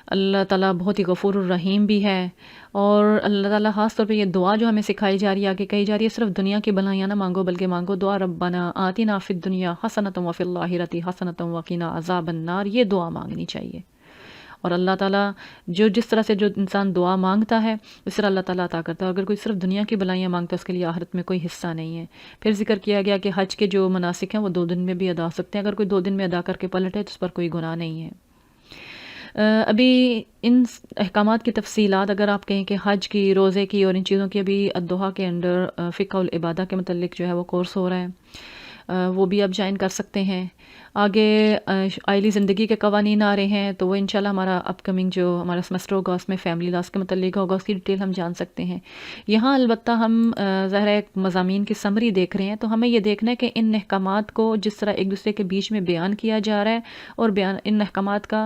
اللہ تعالیٰ بہت ہی غفور الرحیم بھی ہے، اور اللہ تعالیٰ خاص طور پہ یہ دعا جو ہمیں سکھائی جا رہی ہے، آگے کہی جا رہی ہے، صرف دنیا کی بھلائیاں نہ مانگو بلکہ مانگو دعا ربنا آتنا فی الدنیا حسنۃ وفی الآخرۃ حسنۃ وقنا عذاب النار، یہ دعا مانگنی چاہیے۔ اور اللہ تعالیٰ جس طرح سے جو انسان دعا مانگتا ہے اس طرح اللہ تعالیٰ عطا کرتا ہے، اگر کوئی صرف دنیا کی بلائیاں مانگتا ہے اس کے لیے آخرت میں کوئی حصہ نہیں ہے۔ پھر ذکر کیا گیا کہ حج کے جو مناسک ہیں وہ 2 دن میں بھی ادا ہو سکتے ہیں، اگر کوئی 2 دن میں ادا کر کے پلٹے تو اس پر کوئی گناہ نہیں ہے۔ ابھی ان احکامات کی تفصیلات اگر آپ کہیں کہ حج کی، روزے کی اور ان چیزوں کی، ابھی الدحا کے انڈر فقہ العبادہ کے متعلق جو ہے وہ کورس ہو رہا ہے، وہ بھی آپ جوائن کر سکتے ہیں۔ آگے آئلی زندگی کے قوانین آ رہے ہیں تو وہ انشاءاللہ ہمارا اپ کمنگ جو ہمارا سمسٹر ہوگا اس میں فیملی لاس کے متعلق ہوگا، اس کی ڈیٹیل ہم جان سکتے ہیں۔ یہاں البتہ ہم ظاہر ہے مضامین کی سمری دیکھ رہے ہیں، تو ہمیں یہ دیکھنا ہے کہ ان احکامات کو جس طرح ایک دوسرے کے بیچ میں بیان کیا جا رہا ہے اور ان احکامات کا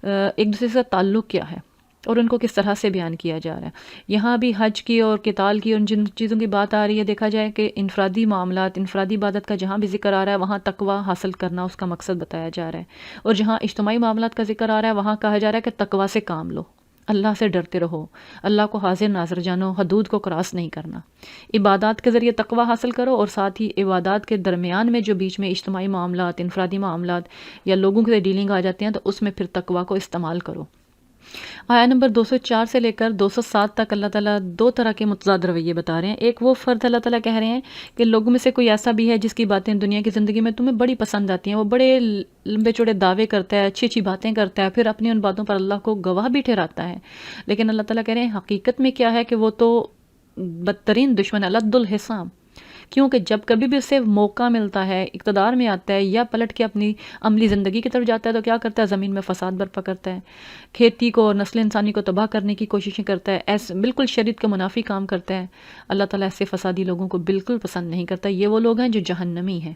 ایک دوسرے سے تعلق کیا ہے اور ان کو کس طرح سے بیان کیا جا رہا ہے۔ یہاں بھی حج کی اور قتال کی اور جن چیزوں کی بات آ رہی ہے، دیکھا جائے کہ انفرادی معاملات، انفرادی عبادت کا جہاں بھی ذکر آ رہا ہے وہاں تقوی حاصل کرنا اس کا مقصد بتایا جا رہا ہے، اور جہاں اجتماعی معاملات کا ذکر آ رہا ہے وہاں کہا جا رہا ہے کہ تقوی سے کام لو، اللہ سے ڈرتے رہو، اللہ کو حاضر ناظر جانو، حدود کو کراس نہیں کرنا۔ عبادات کے ذریعے تقوی حاصل کرو، اور ساتھ ہی عبادات کے درمیان میں جو بیچ میں اجتماعی معاملات، انفرادی معاملات یا لوگوں کے ڈیلنگ آ جاتے ہیں تو اس میں پھر تقوی کو استعمال کرو۔ آیا نمبر 204 سے لے کر 207 تک اللہ تعالیٰ 2 طرح کے متضاد رویے بتا رہے ہیں۔ ایک وہ فرد اللہ تعالیٰ کہہ رہے ہیں کہ لوگوں میں سے کوئی ایسا بھی ہے جس کی باتیں دنیا کی زندگی میں تمہیں بڑی پسند آتی ہیں، وہ بڑے لمبے چوڑے دعوے کرتا ہے، اچھی اچھی باتیں کرتا ہے، پھر اپنی ان باتوں پر اللہ کو گواہ بھی ٹھہراتا ہے، لیکن اللہ تعالیٰ کہہ رہے ہیں حقیقت میں کیا ہے کہ وہ تو بدترین دشمن ہے، لد الحسام، کیونکہ جب کبھی بھی اسے موقع ملتا ہے، اقتدار میں آتا ہے یا پلٹ کے اپنی عملی زندگی کی طرف جاتا ہے تو کیا کرتا ہے، زمین میں فساد برپا کرتا ہے، کھیتی کو اور نسل انسانی کو تباہ کرنے کی کوششیں کرتا ہے، ایسے بالکل شریعت کے منافی کام کرتا ہے۔ اللہ تعالیٰ ایسے فسادی لوگوں کو بالکل پسند نہیں کرتا، یہ وہ لوگ ہیں جو جہنمی ہیں۔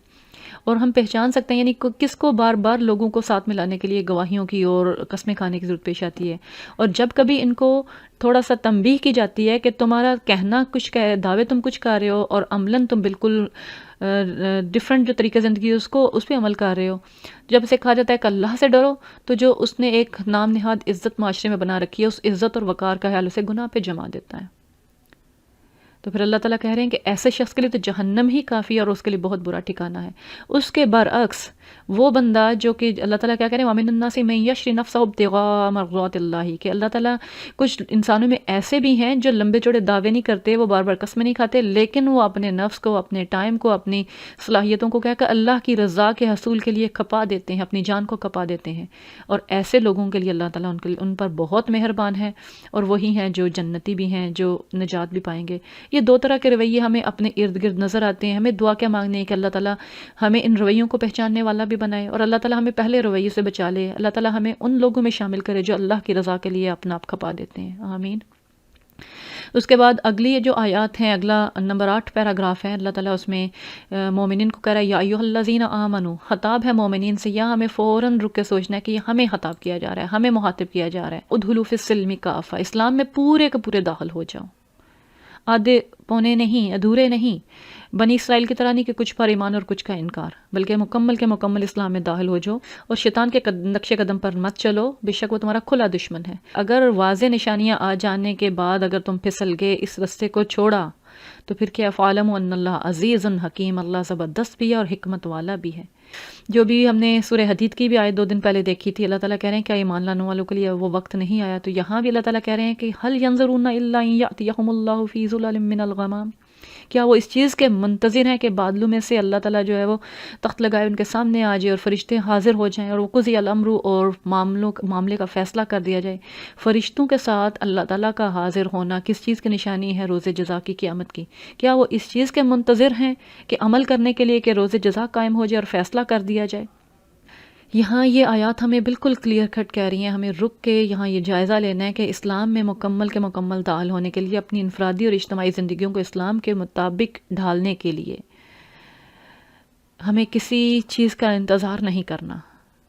اور ہم پہچان سکتے ہیں یعنی کس کو بار بار لوگوں کو ساتھ ملانے کے لیے گواہیوں کی اور قسمیں کھانے کی ضرورت پیش آتی ہے، اور جب کبھی ان کو تھوڑا سا تنبیہ کی جاتی ہے کہ تمہارا کہنا کچھ دعوے تم کچھ کر رہے ہو اور عملاً تم بالکل ڈفرینٹ جو طریقہ زندگی ہے اس پہ عمل کر رہے ہو، جب اسے کہا جاتا ہے کہ اللہ سے ڈرو تو جو اس نے ایک نام نہاد عزت معاشرے میں بنا رکھی ہے اس عزت اور وقار کا خیال اسے گناہ پہ جما دیتا ہے۔ تو پھر اللہ تعالیٰ کہہ رہے ہیں کہ ایسے شخص کے لیے تو جہنم ہی کافی ہے اور اس کے لیے بہت برا ٹھکانہ ہے۔ اس کے برعکس وہ بندہ جو کہ اللہ تعالیٰ کیا کہہ رہے ہیں وَمِنَ النَّاسِ مَن يَشْرِي نَفْسَهُ ابْتِغَاءَ مَرْضَاتِ اللَّهِ، کہ اللہ تعالیٰ کچھ انسانوں میں ایسے بھی ہیں جو لمبے چوڑے دعوے نہیں کرتے، وہ بار بار قسمیں نہیں کھاتے، لیکن وہ اپنے نفس کو، اپنے ٹائم کو، اپنی صلاحیتوں کو کہہ کر اللہ کی رضا کے حصول کے لیے کھپا دیتے ہیں، اپنی جان کو کھپا دیتے ہیں، اور ایسے لوگوں کے لیے اللہ تعالیٰ ان پر بہت مہربان ہے، اور وہی ہیں جو جنتی بھی ہیں، جو نجات بھی پائیں گے۔ یہ دو طرح کے رویے ہمیں اپنے ارد گرد نظر آتے ہیں. ہمیں دعا کیا مانگنی ہے کہ اللہ تعالیٰ ہمیں ان رویوں کو پہچاننے والا بھی بنائے، اور اللہ تعالیٰ ہمیں پہلے رویے سے بچا لے. اللہ تعالیٰ ہمیں ان لوگوں میں شامل کرے جو اللہ کی رضا کے لیے اپنا آپ کھپا دیتے ہیں. آمین. اس کے بعد اگلی جو آیات ہیں، اگلا نمبر 8 پیراگراف ہے، اللہ تعالیٰ اس میں مومنین کو کہہ رہا ہے یا ایھا الذین آمنو. خطاب ہے مومنین سے. یہاں ہمیں فوراً رک کے سوچنا ہے کہ یہ ہمیں خطاب کیا جا رہا ہے، ہمیں مخاطب کیا جا رہا ہے. ادخلوا فی السلم کافہ، اسلام میں پورے کے پورے داخل ہو جاؤ، آدھے پونے نہیں، ادھورے نہیں، بنی اسرائیل کی طرح نہیں کہ کچھ پر ایمان اور کچھ کا انکار، بلکہ مکمل کے مکمل اسلام میں داخل ہو جاؤ. اور شیطان کے نقش قدم پر مت چلو، بے شک وہ تمہارا کھلا دشمن ہے. اگر واضح نشانیاں آ جانے کے بعد اگر تم پھسل گئے، اس رستے کو چھوڑا، تو پھر کیا؟ فَاعْلَمُوا أَنَّ اللَّهَ عَزِيزٌ حَكِيمٌ، اللہ زبردست بھی ہے اور حکمت والا بھی ہے. جو بھی ہم نے سورہ حدید کی بھی آیت 2 دن پہلے دیکھی تھی، اللہ تعالیٰ کہہ رہے ہیں کیا ایمان لانے والوں کے لیے وہ وقت نہیں آیا؟ تو یہاں بھی اللہ تعالیٰ کہہ رہے ہیں کہ هَلْ يَنظُرُونَ إِلَّا أَن يَأْتِيَهُمُ اللَّهُ فِي ظُلَلٍ مِّنَ الْغَمَامِ، کیا وہ اس چیز کے منتظر ہیں کہ بادلوں میں سے اللہ تعالیٰ جو ہے وہ تخت لگائے ان کے سامنے آ جائے اور فرشتے حاضر ہو جائیں اور وہ قضی الامر اور معاملے کا فیصلہ کر دیا جائے. فرشتوں کے ساتھ اللہ تعالیٰ کا حاضر ہونا کس چیز کی نشانی ہے؟ روز جزا کی، قیامت کی. کیا وہ اس چیز کے منتظر ہیں کہ عمل کرنے کے لیے کہ روز جزا قائم ہو جائے اور فیصلہ کر دیا جائے؟ یہاں یہ آیات ہمیں بالکل کلیئر کٹ کہہ رہی ہیں. ہمیں رک کے یہاں یہ جائزہ لینا ہے کہ اسلام میں مکمل کے مکمل داخل ہونے کے لیے، اپنی انفرادی اور اجتماعی زندگیوں کو اسلام کے مطابق ڈھالنے کے لیے ہمیں کسی چیز کا انتظار نہیں کرنا.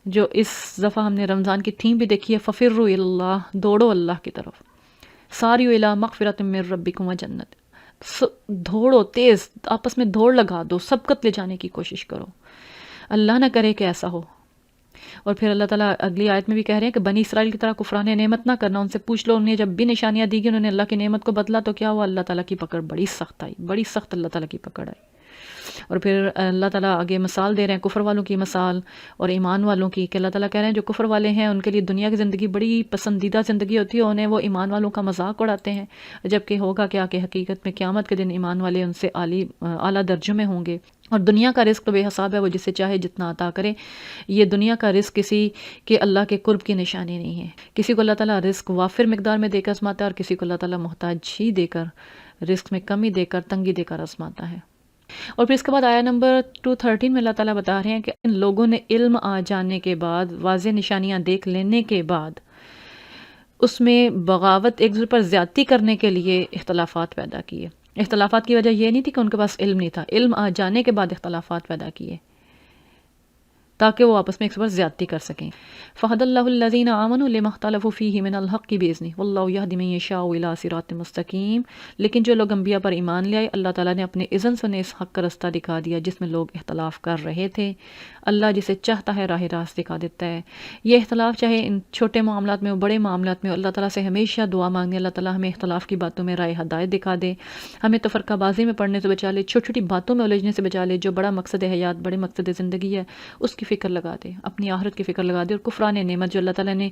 جو اس دفعہ ہم نے رمضان کی تھیم بھی دیکھی ہے، فَفِرُّوا إِلَى اللَّهِ، دوڑو اللہ کی طرف. سَارِعُوا إِلَى مَغْفِرَةٍ مِّن رَبِّكُمْ وَجَنَّةٍ، دوڑو، تیز آپس میں دوڑ لگا دو، سبقت لے جانے کی کوشش کرو. اللہ نہ کرے کہ ایسا ہو. اور پھر اللہ تعالیٰ اگلی آیت میں بھی کہہ رہے ہیں کہ بنی اسرائیل کی طرح کفران نعمت نہ کرنا. ان سے پوچھ لو، انہیں جب بھی نشانیاں دی گئی انہوں نے اللہ کی نعمت کو بدلا تو کیا ہوا؟ اللہ تعالیٰ کی پکڑ بڑی سخت آئی، بڑی سخت اللہ تعالیٰ کی پکڑ آئی. اور پھر اللہ تعالیٰ آگے مثال دے رہے ہیں کفر والوں کی مثال اور ایمان والوں کی، کہ اللہ تعالیٰ کہہ رہے ہیں جو کفر والے ہیں ان کے لیے دنیا کی زندگی بڑی پسندیدہ زندگی ہوتی ہے، انہیں وہ ایمان والوں کا مذاق اڑاتے ہیں، جبکہ ہوگا کیا کہ حقیقت میں قیامت کے دن ایمان والے ان سے اعلیٰ درجوں میں ہوں گے. اور دنیا کا رزق تو بے حساب ہے، وہ جسے چاہے جتنا عطا کرے. یہ دنیا کا رزق کسی کے اللہ کے قرب کی نشانی نہیں ہے. کسی کو اللہ تعالیٰ رزق وافر مقدار میں دے کر آزماتا ہے اور کسی کو اللہ تعالیٰ محتاج ہی دے کر، رزق میں کمی دے کر، تنگی دے کر آزماتا ہے. اور پھر اس کے بعد آیا نمبر 213 میں اللہ تعالیٰ بتا رہے ہیں کہ ان لوگوں نے علم آ جانے کے بعد، واضح نشانیاں دیکھ لینے کے بعد، اس میں بغاوت، ایک دوسرے پر زیادتی کرنے کے لیے اختلافات پیدا کیے. اختلافات کی وجہ یہ نہیں تھی کہ ان کے پاس علم نہیں تھا، علم آ جانے کے بعد اختلافات پیدا کیے تاکہ وہ آپس میں ایک پر زیادتی کر سکیں. فَهَدَى اللَّهُ الَّذِينَ آمَنُوا لِمَا اخْتَلَفُوا فِيهِ مِنَ الْحَقِّ بِإِذْنِهِ وَاللَّهُ يَهْدِي مَن يَشَاءُ إِلَىٰ صِرَاطٍ مُسْتَقِيمٍ. لیکن جو لوگ انبیاء پر ایمان لے آئے، اللہ تعالیٰ نے اپنے اذن سے انہیں اس حق کا رستہ دکھا دیا جس میں لوگ اختلاف کر رہے تھے. اللہ جسے چاہتا ہے راہ راست دکھا دیتا ہے. یہ اختلاف چاہے ان چھوٹے معاملات میں ہو، بڑے معاملات میں ہو، اللہ تعالیٰ سے ہمیشہ دعا مانگنی، اللہ تعالیٰ ہمیں اختلاف کی باتوں میں رائے ہدایت دکھا دے، ہمیں تفرقہ بازی میں پڑنے سے بچا لے، چھوٹی چھوٹی باتوں میں الجھنے سے بچا لے. جو بڑا مقصد حیات، بڑے مقصد زندگی ہے، اس کی فکر لگا دے، اپنی آخرت کی فکر لگا دے. اور کفران نعمت، جو اللہ تعالیٰ نے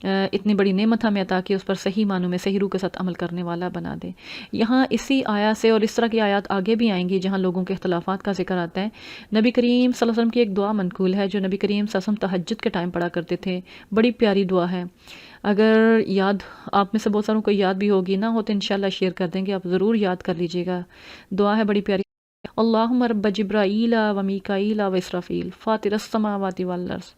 اتنی بڑی نعمت ہمیں عطا کی، اس پر صحیح معنوں میں صحیح روح کے ساتھ عمل کرنے والا بنا دے. یہاں اسی آیات سے اور اس طرح کی آیات آگے بھی آئیں گی جہاں لوگوں کے اختلافات کا ذکر آتا ہے. نبی کریم صلی اللہ علیہ وسلم کی ایک دعا منقول ہے جو نبی کریم صلی اللہ علیہ وسلم تہجد کے ٹائم پڑھا کرتے تھے. بڑی پیاری دعا ہے، اگر یاد آپ میں سے بہت ساروں کو یاد بھی ہوگی، نہ ہو تو انشاءاللہ شیئر کر دیں گے، آپ ضرور یاد کر لیجئے گا. دعا ہے بڑی پیاری. اللہم رب جبرائیل و میکائیل و اسرافیل فاطر السماوات والارض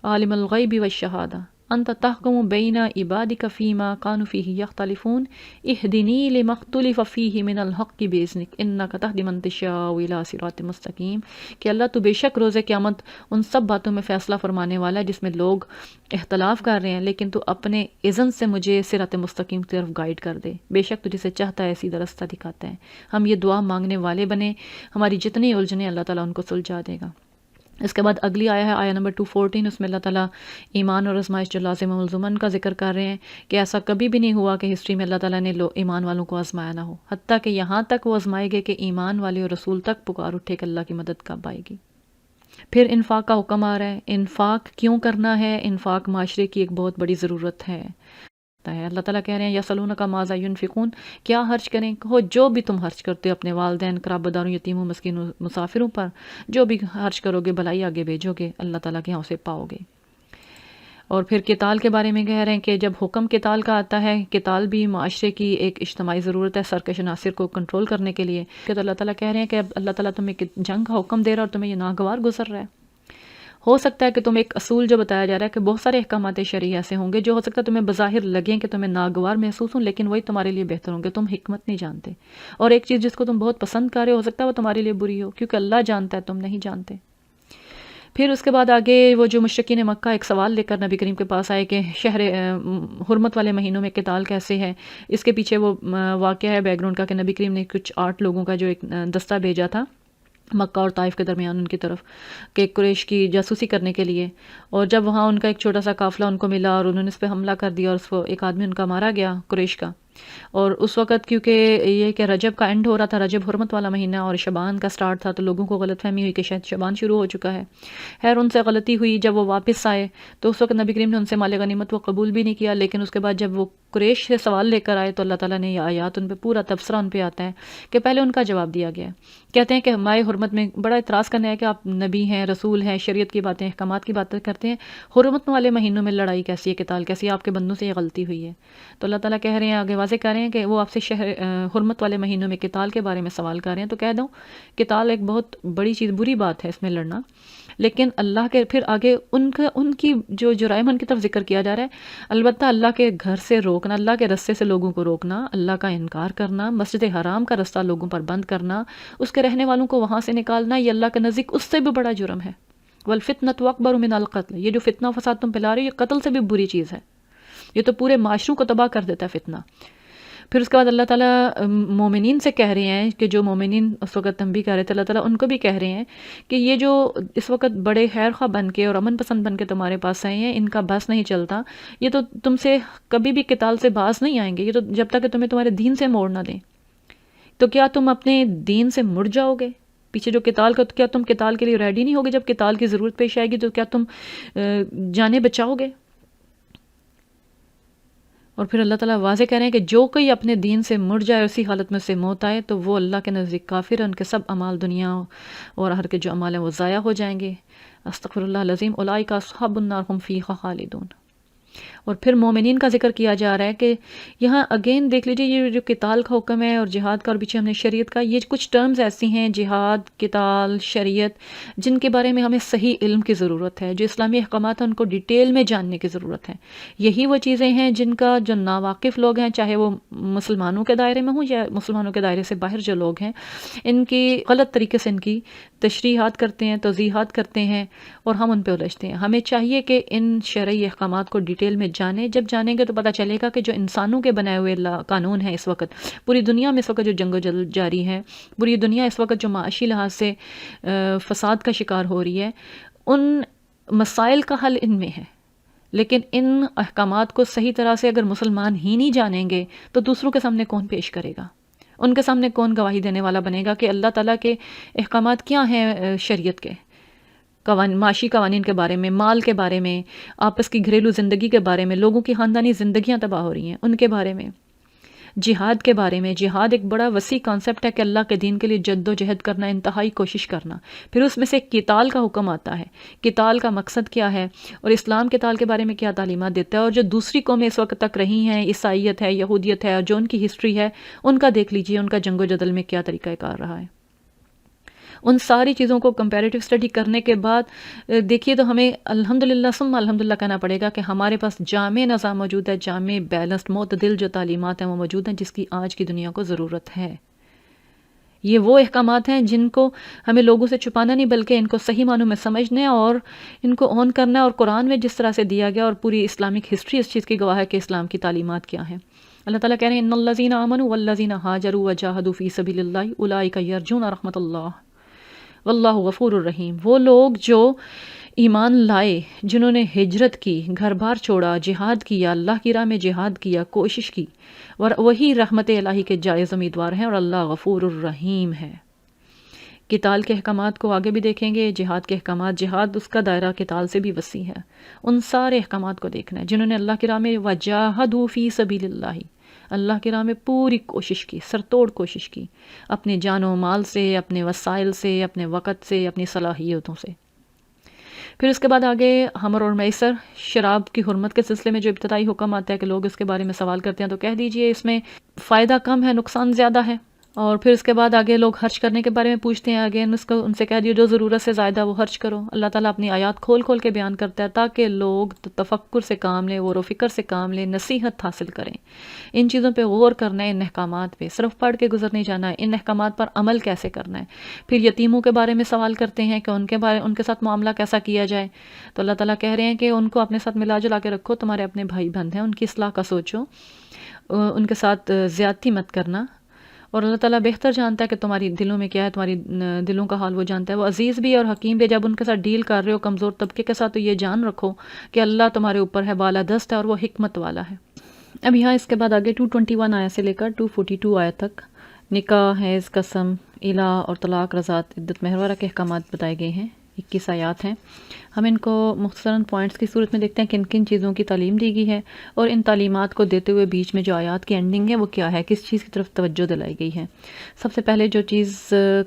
عالم الغیب والشہادہ انت تحکم بین عبادک فیما کانوا فیہ یختلفون اہدنی لما اختلف فیہ من الحق باذنک انک تہدی من تشاء الی صراط مستقیم. کہ اللہ تو بے شک روز قیامت ان سب باتوں میں فیصلہ فرمانے والا ہے جس میں لوگ اختلاف کر رہے ہیں، لیکن تو اپنے اذن سے مجھے صراط مستقیم کی طرف گائیڈ کر دے. بے شک تو جسے چاہتا ہے سیدھا رستہ دکھاتا ہے. ہم یہ دعا مانگنے والے بنے، ہماری جتنی الجھنیں اللہ تعالیٰ ان کو سلجھا دے گا. اس کے بعد اگلی آیا ہے آیا نمبر 214. اس میں اللہ تعالیٰ ایمان اور آزمائش جو لازم الزمن کا ذکر کر رہے ہیں کہ ایسا کبھی بھی نہیں ہوا کہ ہسٹری میں اللہ تعالیٰ نے ایمان والوں کو آزمایا نہ ہو، حتیٰ کہ یہاں تک وہ آزمائے گئے کہ ایمان والے اور رسول تک پکار اٹھے کہ اللہ کی مدد کب آئے گی. پھر انفاق کا حکم آ رہا ہے. انفاق کیوں کرنا ہے؟ انفاق معاشرے کی ایک بہت بڑی ضرورت ہے. اللہ تعالیٰ کہہ رہے ہیں یسألونک ماذا ینفقون، کیا خرچ کریں؟ کہو جو بھی تم خرچ کرتے ہو اپنے والدین، قرابتداروں، یتیموں، مسکینوں، مسافروں پر، جو بھی خرچ کرو گے بھلائی آگے بھیجو گے، اللہ تعالیٰ کے یہاں اسے پاؤ گے. اور پھر قتال کے بارے میں کہہ رہے ہیں کہ جب حکم قتال کا آتا ہے، قتال بھی معاشرے کی ایک اجتماعی ضرورت ہے سرکش عناصر کو کنٹرول کرنے کے لیے، کہ تو اللہ تعالیٰ کہہ رہے ہیں کہ اب اللہ تعالیٰ تمہیں جنگ کا حکم دے رہا ہے اور تمہیں یہ ناگوار گزر رہا ہے۔ ہو سکتا ہے کہ تم ایک اصول جو بتایا جا رہا ہے کہ بہت سارے احکامات شرعی ایسے ہوں گے جو ہو سکتا ہے تمہیں بظاہر لگیں کہ تمہیں ناگوار محسوس ہوں، لیکن وہی تمہارے لیے بہتر ہوں گے، تم حکمت نہیں جانتے۔ اور ایک چیز جس کو تم بہت پسند کر رہے ہو سکتا ہے وہ تمہارے لیے بری ہو، کیونکہ اللہ جانتا ہے، تم نہیں جانتے۔ پھر اس کے بعد آگے وہ جو مشرکین مکہ ایک سوال لے کر نبی کریم کے پاس آئے کہ شہر حرمت والے مہینوں میں قتال کیسے ہے۔ اس کے پیچھے وہ واقعہ ہے بیک گراؤنڈ کا کہ نبی کریم نے کچھ 8 لوگوں کا جو ایک دستہ بھیجا تھا مکہ اور طائف کے درمیان ان کی طرف، کہ قریش کی جاسوسی کرنے کے لیے، اور جب وہاں ان کا ایک چھوٹا سا قافلہ ان کو ملا اور انہوں نے اس پہ حملہ کر دیا اور اس کو ایک آدمی ان کا مارا گیا قریش کا۔ اور اس وقت کیونکہ یہ کہ رجب کا اینڈ ہو رہا تھا، رجب حرمت والا مہینہ اور شعبان کا سٹارٹ تھا، تو لوگوں کو غلط فہمی ہوئی کہ شاید شعبان شروع ہو چکا ہے۔ خیر ان سے غلطی ہوئی، جب وہ واپس آئے تو اس وقت نبی کریم نے ان سے مال غنیمت وہ قبول بھی نہیں کیا، لیکن اس کے بعد جب وہ قریش سے سوال لے کر آئے تو اللہ تعالیٰ نے یہ آیات ان پہ پورا تبصرہ ان پہ آتا ہے کہ پہلے ان کا جواب دیا گیا ہے۔ کہتے ہیں کہ ہمارے حرمت میں بڑا اعتراض کرنا ہے کہ آپ نبی ہیں، رسول ہیں، شریعت کی باتیں، احکامات کی باتیں کرتے ہیں، حرمت والے مہینوں میں لڑائی کیسی ہے، قتال کیسی ہے، آپ کے بندوں سے یہ غلطی ہوئی ہے۔ تو اللہ تعالیٰ کہہ رہے ہیں، آگے واضح کر رہے ہیں کہ وہ آپ سے حرمت والے مہینوں میں قتال کے بارے میں سوال کر رہے ہیں، تو کہہ دوں قتال ایک بہت بڑی چیز، بری بات ہے اس میں لڑنا، لیکن اللہ کے پھر آگے ان کی جو جرائم ان کی طرف ذکر کیا جا رہا ہے۔ البتہ اللہ کے گھر سے روکنا، اللہ کے رستے سے لوگوں کو روکنا، اللہ کا انکار کرنا، مسجد حرام کا رستہ لوگوں پر بند کرنا، اس کے رہنے والوں کو وہاں سے نکالنا، یہ اللہ کے نزدیک اس سے بھی بڑا جرم ہے۔ والفتنۃ اکبر من القتل، یہ جو فتنہ فساد تم پھیلا رہے ہو یہ قتل سے بھی بری چیز ہے، یہ تو پورے معاشروں کو تباہ کر دیتا ہے فتنہ۔ پھر اس کے بعد اللہ تعالیٰ مومنین سے کہہ رہے ہیں کہ جو مومنین اس وقت تنبیہ کر رہے تھے، اللہ تعالیٰ ان کو بھی کہہ رہے ہیں کہ یہ جو اس وقت بڑے خیر خواہ بن کے اور امن پسند بن کے تمہارے پاس آئے ہیں، ان کا بس نہیں چلتا، یہ تو تم سے کبھی بھی قتال سے باز نہیں آئیں گے، یہ تو جب تک کہ تمہیں تمہارے دین سے موڑ نہ دیں۔ تو کیا تم اپنے دین سے مڑ جاؤ گے پیچھے جو قتال کا؟ کیا تم قتال کے لیے ریڈی نہیں ہوگے؟ جب قتال کی ضرورت پیش آئے گی تو کیا تم جانیں بچاؤ گے؟ اور پھر اللہ تعالیٰ واضح کہہ رہے ہیں کہ جو کوئی اپنے دین سے مڑ جائے، اسی حالت میں سے موت آئے، تو وہ اللہ کے نزدیک کافر ہے، ان کے سب اعمال دنیا اور آخرت کے جو اعمال ہیں وہ ضائع ہو جائیں گے۔ استغفر اللہ العظیم، اولئک اصحاب النار هم فیہا خالدون۔ اور پھر مومنین کا ذکر کیا جا رہا ہے کہ یہاں اگین دیکھ لیجئے یہ جو قتال کا حکم ہے اور جہاد کا، اور پیچھے ہم نے شریعت کا، یہ کچھ ٹرمز ایسی ہیں جہاد، قتال، شریعت، جن کے بارے میں ہمیں صحیح علم کی ضرورت ہے، جو اسلامی احکامات ہیں ان کو ڈیٹیل میں جاننے کی ضرورت ہے۔ یہی وہ چیزیں ہیں جن کا جو ناواقف لوگ ہیں، چاہے وہ مسلمانوں کے دائرے میں ہوں یا مسلمانوں کے دائرے سے باہر جو لوگ ہیں، ان کی غلط طریقے سے ان کی تشریحات کرتے ہیں، توضیحات کرتے ہیں اور ہم ان پہ الجھتے ہیں۔ ہمیں چاہیے کہ ان شرعی احکامات کو ڈیٹیل میں جانیں، جب جانیں گے تو پتہ چلے گا کہ جو انسانوں کے بنائے ہوئے قانون ہیں، اس وقت پوری دنیا میں اس وقت جو جنگ و جدل جاری ہے، پوری دنیا اس وقت جو معاشی لحاظ سے فساد کا شکار ہو رہی ہے، ان مسائل کا حل ان میں ہے۔ لیکن ان احکامات کو صحیح طرح سے اگر مسلمان ہی نہیں جانیں گے تو دوسروں کے سامنے کون پیش کرے گا؟ ان کے سامنے کون گواہی دینے والا بنے گا کہ اللہ تعالیٰ کے احکامات کیا ہیں؟ شریعت کے معاشی قوانین کے بارے میں، مال کے بارے میں، آپس کی گھریلو زندگی کے بارے میں، لوگوں کی خاندانی زندگیاں تباہ ہو رہی ہیں ان کے بارے میں، جہاد کے بارے میں۔ جہاد ایک بڑا وسیع کانسیپٹ ہے کہ اللہ کے دین کے لیے جد و جہد کرنا، انتہائی کوشش کرنا۔ پھر اس میں سے قتال کا حکم آتا ہے، قتال کا مقصد کیا ہے اور اسلام قتال کے بارے میں کیا تعلیمات دیتا ہے، اور جو دوسری قومیں اس وقت تک رہی ہیں، عیسائیت ہے، یہودیت ہے، اور جو ان کی ہسٹری ہے، ان کا دیکھ لیجئے ان کا جنگ و جدل میں کیا طریقہ کار رہا ہے۔ ان ساری چیزوں کو کمپیریٹیو اسٹڈی کرنے کے بعد دیکھیے تو ہمیں الحمدللہ ثم الحمدللہ کہنا پڑے گا کہ ہمارے پاس جامع نظام موجود ہے، جامع، بیلنسڈ، معتدل جو تعلیمات ہیں وہ موجود ہیں، جس کی آج کی دنیا کو ضرورت ہے۔ یہ وہ احکامات ہیں جن کو ہمیں لوگوں سے چھپانا نہیں، بلکہ ان کو صحیح معنوں میں سمجھنا اور ان کو اون کرنا ہے، اور قرآن میں جس طرح سے دیا گیا اور پوری اسلامک ہسٹری اس چیز کی گواہ ہے کہ اسلام کی تعلیمات کیا ہیں۔ اللہ تعالیٰ کہہ رہے ہیں ان الذین آمنوا والذین ہاجروا وجاہدوا فی سبیل اللہ اولئک یرجون رحمت اللہ واللہ غفور الرحیم۔ وہ لوگ جو ایمان لائے، جنہوں نے ہجرت کی، گھر بار چھوڑا، جہاد کیا، اللہ کی راہ میں جہاد کیا، کوشش کی، وہی رحمت الہی کے جائز امیدوار ہیں، اور اللہ غفور الرحیم ہے۔ قتال کے احکامات کو آگے بھی دیکھیں گے، جہاد کے احکامات، جہاد اس کا دائرہ قتال سے بھی وسیع ہے۔ ان سارے احکامات کو دیکھنا ہے جنہوں نے اللہ کی راہ میں وجاہدوا فی سبیل اللہ، اللہ کی راہ میں پوری کوشش کی، سرتوڑ کوشش کی، اپنے جان و مال سے، اپنے وسائل سے، اپنے وقت سے، اپنی صلاحیتوں سے۔ پھر اس کے بعد آگے ہمر اور میسر، شراب کی حرمت کے سلسلے میں جو ابتدائی حکم آتا ہے کہ لوگ اس کے بارے میں سوال کرتے ہیں تو کہہ دیجئے اس میں فائدہ کم ہے، نقصان زیادہ ہے۔ اور پھر اس کے بعد آگے لوگ خرچ کرنے کے بارے میں پوچھتے ہیں، آگے ان سے کہہ دیو جو ضرورت سے زائدہ وہ خرچ کرو۔ اللہ تعالیٰ اپنی آیات کھول کھول کے بیان کرتا ہے تاکہ لوگ تفکر سے کام لیں، غور و فکر سے کام لیں، نصیحت حاصل کریں، ان چیزوں پہ غور کرنا ہے، ان احکامات پہ صرف پڑھ کے گزر نہیں جانا ہے، ان احکامات پر عمل کیسے کرنا ہے۔ پھر یتیموں کے بارے میں سوال کرتے ہیں کہ ان کے ساتھ معاملہ کیسا کیا جائے، تو اللہ تعالیٰ کہہ رہے ہیں کہ ان کو اپنے ساتھ ملا جلا کے رکھو، تمہارے اپنے بھائی بہن ہیں، ان کی اصلاح کا سوچو، ان کے ساتھ زیادتی مت کرنا۔ اور اللہ تعالیٰ بہتر جانتا ہے کہ تمہاری دلوں میں کیا ہے، تمہاری دلوں کا حال وہ جانتا ہے، وہ عزیز بھی اور حکیم بھی۔ جب ان کے ساتھ ڈیل کر رہے ہو کمزور طبقے کے ساتھ تو یہ جان رکھو کہ اللہ تمہارے اوپر ہے، بالادست ہے اور وہ حکمت والا ہے۔ اب یہاں اس کے بعد آگے 221 آیت سے لے کر 242 آیت تک نکاح، حیض، قسم، الا اور طلاق، رضاعت، عدت، مہروارہ کے احکامات بتائے گئے ہیں۔ 21 آیات ہیں۔ ہم ان کو مختصراً پوائنٹس کی صورت میں دیکھتے ہیں کن کن چیزوں کی تعلیم دی گئی ہے، اور ان تعلیمات کو دیتے ہوئے بیچ میں جو آیات کی اینڈنگ ہے وہ کیا ہے، کس چیز کی طرف توجہ دلائی گئی ہے۔ سب سے پہلے جو چیز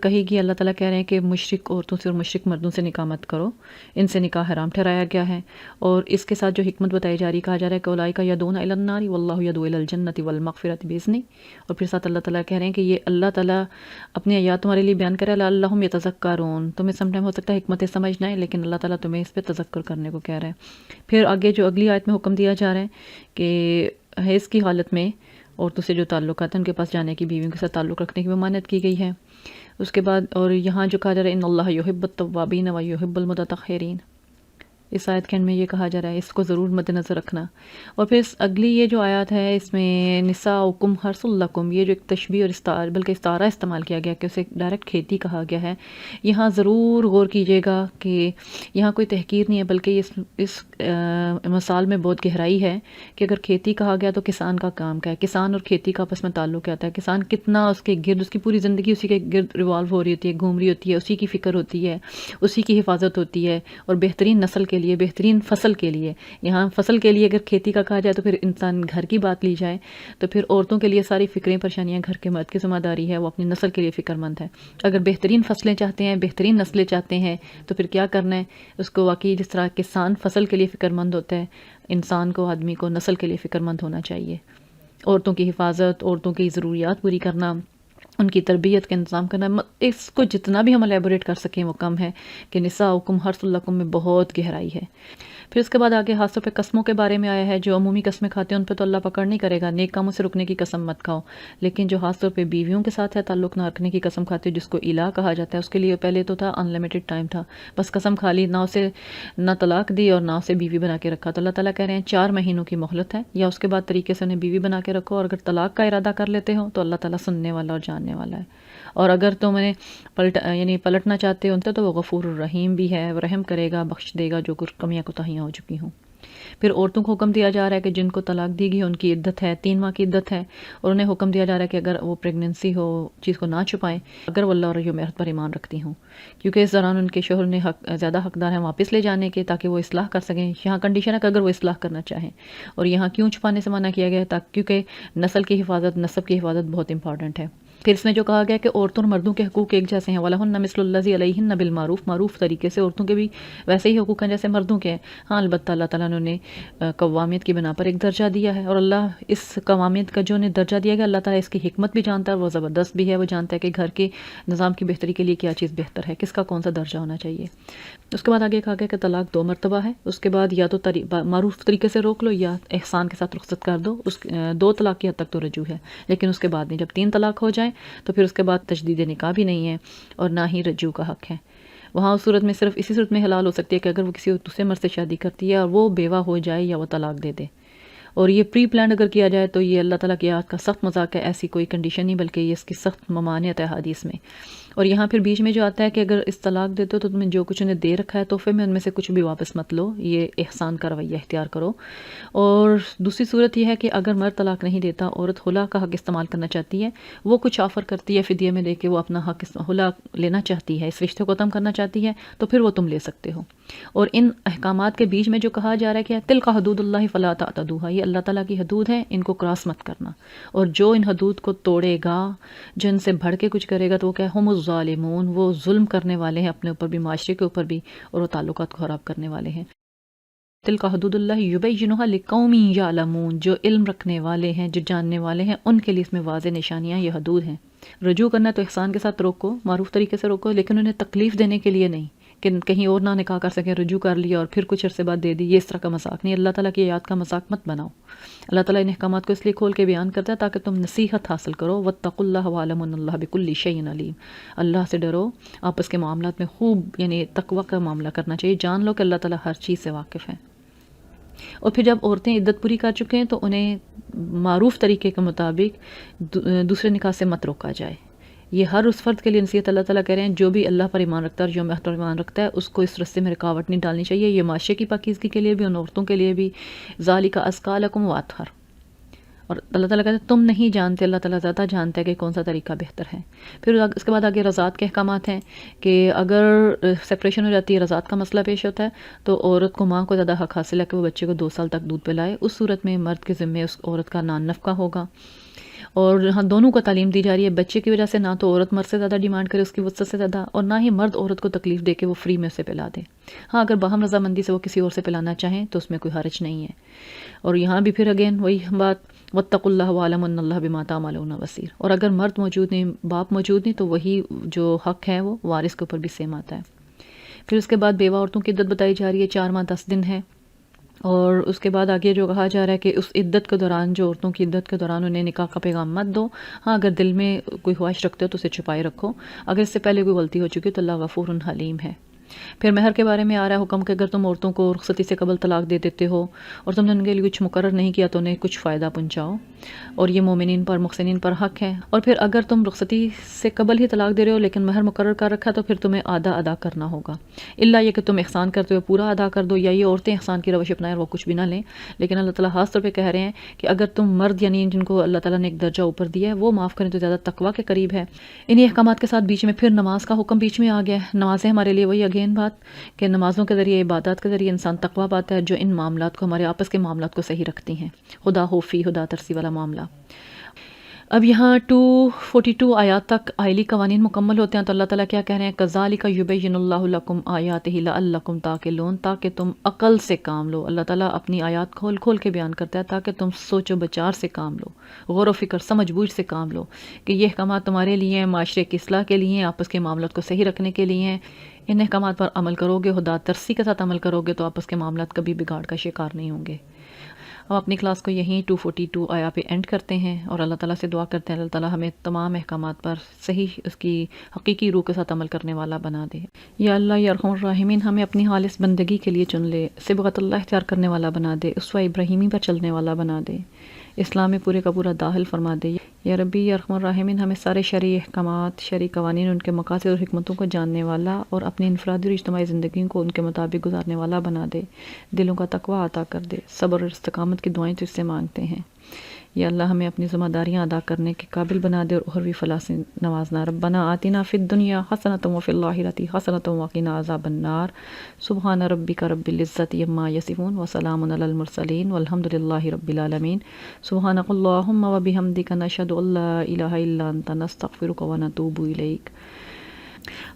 کہی گئی، اللہ تعالیٰ کہہ رہے ہیں کہ مشرک عورتوں سے اور مشرک مردوں سے نکاح مت کرو، ان سے نکاح حرام ٹھہرایا گیا ہے۔ اور اس کے ساتھ جو حکمت بتائی جا رہی، کہا جا رہا ہے کہ اولئک یدعون الی النار واللہ یدعو الی الجنۃ والمغفرۃ باذنہ۔ اور پھر ساتھ اللہ تعالیٰ کہہ رہے ہیں کہ یہ اللہ تعالیٰ اپنی آیات تمہارے لیے بیان کرے، لعلہم یتذکرون، تمہیں سم ٹائم ہو سکتا ہے حکمت سمجھ نہ آئے، لیکن اللہ تعالیٰ تمہیں اس پہ تذکر کرنے کو کہہ رہا ہے۔ پھر آگے جو اگلی آیت میں حکم دیا جا رہا ہے کہ حیض کی حالت میں عورتوں سے جو تعلقات ہیں ان کے پاس جانے کی، بیویوں کے ساتھ تعلق رکھنے کی ممانعت کی گئی ہے۔ اس کے بعد اور یہاں جو کہا جا رہا ہے ان اللہ یحب التوابین و یحب المتطہرین، اس آیت کے اینڈ میں یہ کہا جا رہا ہے، اس کو ضرور مد نظر رکھنا۔ اور پھر اگلی یہ جو آیات ہے اس میں نساؤکم حرث لکم، یہ جو ایک تشبیہ اور استعارہ بلکہ استعارہ استعمال کیا گیا کہ اسے ڈائریکٹ کھیتی کہا گیا ہے۔ یہاں ضرور غور کیجیے گا کہ یہاں کوئی تحقیر نہیں ہے، بلکہ اس مثال میں بہت گہرائی ہے کہ اگر کھیتی کہا گیا تو کسان کا کام کیا ہے، کسان اور کھیتی کا آپس میں تعلق کیا ہوتا ہے، کسان کتنا اس کے گرد، اس کی پوری زندگی اسی کے گرد ریوالو ہو رہی ہوتی ہے، گھوم رہی ہوتی ہے، اسی کی فکر ہوتی ہے، اسی کی حفاظت ہوتی ہے، اور بہترین نسل کے لیے، بہترین فصل کے لیے۔ یہاں فصل کے لیے اگر کھیتی کا کہا جائے تو پھر انسان گھر کی بات لی جائے تو پھر عورتوں کے لیے ساری فکریں پریشانیاں گھر کے مرد کی ذمہ داری ہے، وہ اپنی نسل کے لیے فکر مند ہے۔ اگر بہترین فصلیں چاہتے ہیں، بہترین نسلیں چاہتے ہیں تو پھر کیا کرنا ہے، اس کو واقعی جس طرح کسان فصل کے لیے فکر مند ہوتا ہے، انسان کو، آدمی کو نسل کے لیے فکر مند ہونا چاہیے۔ عورتوں کی حفاظت، عورتوں کی ضروریات پوری کرنا، ان کی تربیت کا انتظام کرنا، اس کو جتنا بھی ہم الیبوریٹ کر سکیں وہ کم ہے کہ نساؤکم حرث لکم میں بہت گہرائی ہے۔ پھر اس کے بعد آگے خاص طور پہ قسموں کے بارے میں آیا ہے۔ جو عمومی قسمیں کھاتے ہیں ان پہ تو اللہ پکڑ نہیں کرے گا، نیک کاموں سے رکنے کی قسم مت کھاؤ، لیکن جو خاص طور پہ بیویوں کے ساتھ ہے تعلق نہ رکھنے کی قسم کھاتے ہو، جس کو الا کہا جاتا ہے، اس کے لیے پہلے تو تھا ان لمیٹڈ ٹائم تھا، بس قسم کھا لی، نہ اسے نہ طلاق دی اور نہ اسے بیوی بنا کے رکھا۔ تو اللہ تعالیٰ کہہ رہے ہیں 4 مہینوں کی مہلت ہے، یا اس کے بعد طریقے سے انہیں بیوی بنا کے رکھو، اور اگر طلاق کا ارادہ کر لیتے ہو تو اللہ تعالیٰ سننے والا اور جاننے والا ہے۔ اور اگر تم انہیں پلٹنا چاہتے ہو تو وہ غفور الرحیم بھی ہے، وہ رحم کرے گا، بخش دے گا جو کچھ کمیاں کوتاہیاں ہو چکی ہوں۔ پھر عورتوں کو حکم دیا جا رہا ہے کہ جن کو طلاق دی گئی ان کی عدت ہے 3 ماہ کی عدت ہے، اور انہیں حکم دیا جا رہا ہے کہ اگر وہ پریگننسی ہو چیز کو نہ چھپائیں اگر وہ اللہ اور یوم آخرت پر ایمان رکھتی ہوں، کیونکہ اس دوران ان کے شوہر نے زیادہ حقدار ہیں واپس لے جانے کے تاکہ وہ اصلاح کر سکیں۔ یہاں کنڈیشن ہے کہ اگر وہ اصلاح کرنا چاہیں، اور یہاں کیوں چھپانے سے منع کیا گیا ہے، کیونکہ نسل کی حفاظت، نسب کی حفاظت بہت امپورٹنٹ ہے۔ پھر اس میں جو کہا گیا کہ عورتوں اور مردوں کے حقوق ایک جیسے ہیں، وَلَهُنَّ مِثْلُ الَّذِي عَلَيْهِنَّ بِالْمَعْرُوفِ، معروف طریقے سے عورتوں کے بھی ویسے ہی حقوق ہیں جیسے مردوں کے ہیں۔ ہاں البتہ اللہ تعالیٰ نے انہیں قوامیت کی بنا پر ایک درجہ دیا ہے، اور اللہ اس قوامیت کا جو انہیں درجہ دیا گیا، اللہ تعالیٰ اس کی حکمت بھی جانتا ہے، وہ زبردست بھی ہے، وہ جانتا ہے کہ گھر کے نظام کی بہتری کے لیے کیا چیز بہتر ہے، کس کا کون سا درجہ ہونا چاہیے۔ اس کے بعد آگے کہا گیا کہ طلاق 2 مرتبہ ہے، اس کے بعد یا تو معروف طریقے سے روک لو یا احسان کے ساتھ رخصت کر دو، 2 طلاق کی حد تک تو رجوع ہے، لیکن اس کے بعد نہیں، جب 3 طلاق ہو جائیں تو پھر اس کے بعد تجدید نکاح بھی نہیں ہے اور نہ ہی رجوع کا حق ہے۔ وہاں اس صورت میں صرف اسی صورت میں حلال ہو سکتی ہے کہ اگر وہ کسی دوسرے مرد سے شادی کرتی ہے اور وہ بیوہ ہو جائے یا وہ طلاق دے دے، اور یہ پری پلانڈ اگر کیا جائے تو یہ اللہ تعالیٰ کی آیات کا سخت مذاق ہے، ایسی کوئی کنڈیشن نہیں بلکہ یہ اس کی سخت ممانعت ہے حدیث میں۔ اور یہاں پھر بیچ میں جو آتا ہے کہ اگر اس طلاق دیتے ہو تو تمہیں جو کچھ انہیں دے رکھا ہے تحفے میں ان میں سے کچھ بھی واپس مت لو، یہ احسان کا رویہ اختیار کرو۔ اور دوسری صورت یہ ہے کہ اگر مرد طلاق نہیں دیتا، عورت خلا کا حق استعمال کرنا چاہتی ہے، وہ کچھ آفر کرتی ہے فدیے میں دے کے، وہ اپنا حق خلا لینا چاہتی ہے، اس رشتے کو ختم کرنا چاہتی ہے، تو پھر وہ تم لے سکتے ہو۔ اور ان احکامات کے بیچ میں جو کہا جا رہا ہے کہ تلک حدود اللہ فلا تعتدوها، یہ اللہ تعالیٰ کی حدود ہیں، ان کو کراس مت کرنا، اور جو ان حدود کو توڑے گا، جو ان سے بڑھ کے کچھ کرے گا تو وہ کیا ہم الظالمون، وہ ظلم کرنے والے ہیں اپنے اوپر بھی، معاشرے کے اوپر بھی، اور وہ تعلقات کو خراب کرنے والے ہیں۔ تلک حدود اللہ یبینھا لقوم یعلمون، جو علم رکھنے والے ہیں، جو جاننے والے ہیں، ان کے لیے اس میں واضح نشانیاں، یہ حدود ہیں۔ رجوع کرنا تو احسان کے ساتھ روکو، معروف طریقے سے روکو، لیکن انہیں تکلیف دینے کے لیے نہیں کہ کہیں اور نہ نکاح کر سکیں، رجوع کر لیا اور پھر کچھ عرصے بعد دے دی، یہ اس طرح کا مذاق نہیں، اللہ تعالیٰ کی آیات کا مذاق مت بناؤ۔ اللہ تعالیٰ ان احکامات کو اس لیے کھول کے بیان کرتا ہے تاکہ تم نصیحت حاصل کرو، واتقوا اللہ واعلموا ان اللہ بکل شیء علیم، اللہ سے ڈرو، آپس کے معاملات میں خوب یعنی تقوی کا معاملہ کرنا چاہیے، جان لو کہ اللہ تعالیٰ ہر چیز سے واقف ہے۔ اور پھر جب عورتیں عدت پوری کر چکے ہیں تو انہیں معروف طریقے کے مطابق دوسرے نکاح سے مت روکا جائے۔ یہ ہر اس فرد کے لیے نصیحت اللہ تعالیٰ کہہ رہے ہیں جو بھی اللہ پر ایمان رکھتا ہے اور یوم آخر پر ایمان رکھتا ہے، اس کو اس رستے میں رکاوٹ نہیں ڈالنی چاہیے۔ یہ معاشرے کی پاکیزگی کے لیے بھی، ان عورتوں کے لیے بھی، ذالک ازکی لکم واطہر۔ اور اللہ تعالیٰ کہتے ہیں تم نہیں جانتے، اللہ تعالیٰ زیادہ جانتا ہے کہ کون سا طریقہ بہتر ہے۔ پھر اس کے بعد آگے رضاعت کے احکامات ہیں کہ اگر سپریشن ہو جاتی ہے، رضاعت کا مسئلہ پیش ہوتا ہے، تو عورت کو، ماں کو زیادہ حق حاصل ہے کہ وہ بچے کو 2 سال تک دودھ پلائے۔ اس صورت میں مرد کے ذمے اس عورت کا نان نفقہ ہوگا، اور ہاں دونوں کو تعلیم دی جا رہی ہے، بچے کی وجہ سے نہ تو عورت مرد سے زیادہ ڈیمانڈ کرے اس کی وسعت سے زیادہ، اور نہ ہی مرد عورت کو تکلیف دے کے وہ فری میں اسے پلا دے۔ ہاں اگر باہم رضامندی سے وہ کسی اور سے پلانا چاہیں تو اس میں کوئی حرج نہیں ہے۔ اور یہاں بھی پھر اگین وہی بات، واتقوا اللہ واعلموا ان اللہ بما تعملون بصیر، اور اگر مرد موجود نہیں، باپ موجود نہیں، تو وہی جو حق ہے وہ وارث کے اوپر بھی سیم آتا ہے۔ پھر اس کے بعد بیوہ عورتوں کی عدت بتائی جا رہی ہے، 4 ماہ 10 دن ہے۔ اور اس کے بعد آگے جو کہا جا رہا ہے کہ اس عدت کے دوران، جو عورتوں کی عدت کے دوران انہیں نکاح کا پیغام مت دو۔ ہاں اگر دل میں کوئی خواہش رکھتے ہو تو اسے چھپائے رکھو، اگر اس سے پہلے کوئی غلطی ہو چکی ہے تو اللہ غفور حلیم ہے۔ پھر مہر کے بارے میں آ رہا ہے حکم کہ اگر تم عورتوں کو رخصتی سے قبل طلاق دے دیتے ہو اور تم نے ان کے لیے کچھ مقرر نہیں کیا تو انہیں کچھ فائدہ پہنچاؤ، اور یہ مومنین پر، محسنین پر حق ہے۔ اور پھر اگر تم رخصتی سے قبل ہی طلاق دے رہے ہو لیکن مہر مقرر کر رکھا تو پھر تمہیں آدھا ادا کرنا ہوگا، الا یہ کہ تم احسان کرتے ہو پورا ادا کر دو، یا یہ عورتیں احسان کی روش اپنائیں اور وہ کچھ بھی نہ لیں۔ لیکن اللہ تعالیٰ خاص طور پہ کہہ رہے ہیں کہ اگر تم مرد یعنی جن کو اللہ تعالیٰ نے ایک درجہ اوپر دیا ہے وہ معاف کریں تو زیادہ تقویٰ کے قریب ہے۔ انہی احکامات کے ساتھ بیچ میں پھر نماز کا حکم بیچ میں آ گیا ہے۔ نمازیں ہمارے لیے وہی اگین بات کہ نمازوں کے ذریعے، عبادات کے ذریعے انسان تقویٰ پاتا ہے، جو ان معاملات کو، ہمارے آپس کے معاملات کو صحیح رکھتی ہیں، خدا خوفی، خدا ترسی والا معاملہ۔ اب یہاں 242 آیات تک آئلی قوانین مکمل ہوتے ہیں تو اللہ تعالیٰ کیا کہہ رہے ہیں، کذالک یبین اللہ لکم آیاتہ لعلکم تعقلون، تاکہ تم عقل سے کام لو۔ اللہ تعالیٰ اپنی آیات کھول کھول کے بیان کرتا ہے تاکہ تم سوچ و بچار سے کام لو، غور و فکر، سمجھ بوجھ سے کام لو کہ یہ احکامات تمہارے لیے ہیں، معاشرے کی اصلاح کے لیے ہیں، آپس کے معاملات کو صحیح رکھنے کے لیے ہیں۔ ان احکامات پر عمل کرو گے، خدا ترسی کے ساتھ عمل کرو گے تو آپس کے معاملات کبھی بگاڑ کا شکار نہیں ہوں گے۔ ہم اپنی کلاس کو یہیں 242 آیا پہ اینڈ کرتے ہیں اور اللہ تعالیٰ سے دعا کرتے ہیں اللہ تعالیٰ ہمیں تمام احکامات پر صحیح اس کی حقیقی روح کے ساتھ عمل کرنے والا بنا دے۔ یا اللہ یا ارحم الراحمین ہمیں اپنی خالص بندگی کے لیے چن لے، صبغت اللہ اختیار کرنے والا بنا دے، اسوہ ابراہیمی پر چلنے والا بنا دے، اسلام میں پورے کا پورا داخل فرما دے۔ یا ربی یا ارحم الراحمین ہمیں سارے شرعی احکامات، شرعی قوانین، ان کے مقاصد اور حکمتوں کو جاننے والا اور اپنی انفرادی اور اجتماعی زندگیوں کو ان کے مطابق گزارنے والا بنا دے، دلوں کا تقوی عطا کر دے۔ صبر اور استقامت کی دعائیں تجھ سے مانگتے ہیں۔ یا اللہ ہمیں اپنی ذمہ داریاں ادا کرنے کے قابل بنا دے اور اخروی فلاح سے نوازنا۔ ربنا آتنا فی الدنیا حسنۃ وفی الآخرۃ حسنۃ وقنا عذاب النار۔ سبحان ربک رب العزۃ عما یصفون وسلام علی المرسلین والحمد للہ رب العالمین۔ سبحانک اللہم وبحمدک نشہد ان لا الہ الا انت نستغفرک ونتوب الیک۔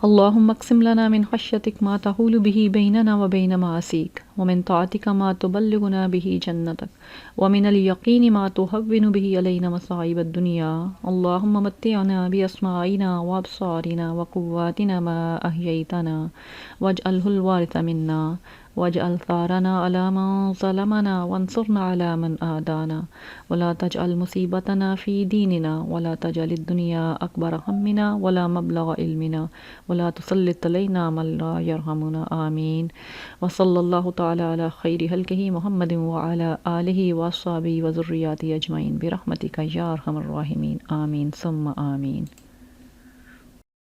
اللهم اقسم لنا من خشيتك ما تحول به بيننا وبين معاصيك ومن طاعتك ما تبلغنا به جنتك ومن اليقين ما تهون به علينا مصائب الدنيا اللهم متعنا بأسماعنا وأبصارنا وقواتنا ما أحييتنا واجعله الوارث منا واجعل ثارنا على من ظلمنا وانصرنا على من آدانا ولا تجعل مصيبتنا في ديننا ولا تجعل الدنيا أكبر همنا ولا مبلغ علمنا ولا تسلط علينا من لا يرحمنا آمين وصلى الله تعالى على خير خلقه محمد وعلى آله وأصحابه وذرياته أجمعين برحمتك يا أرحم الراحمين آمين ثم آمين۔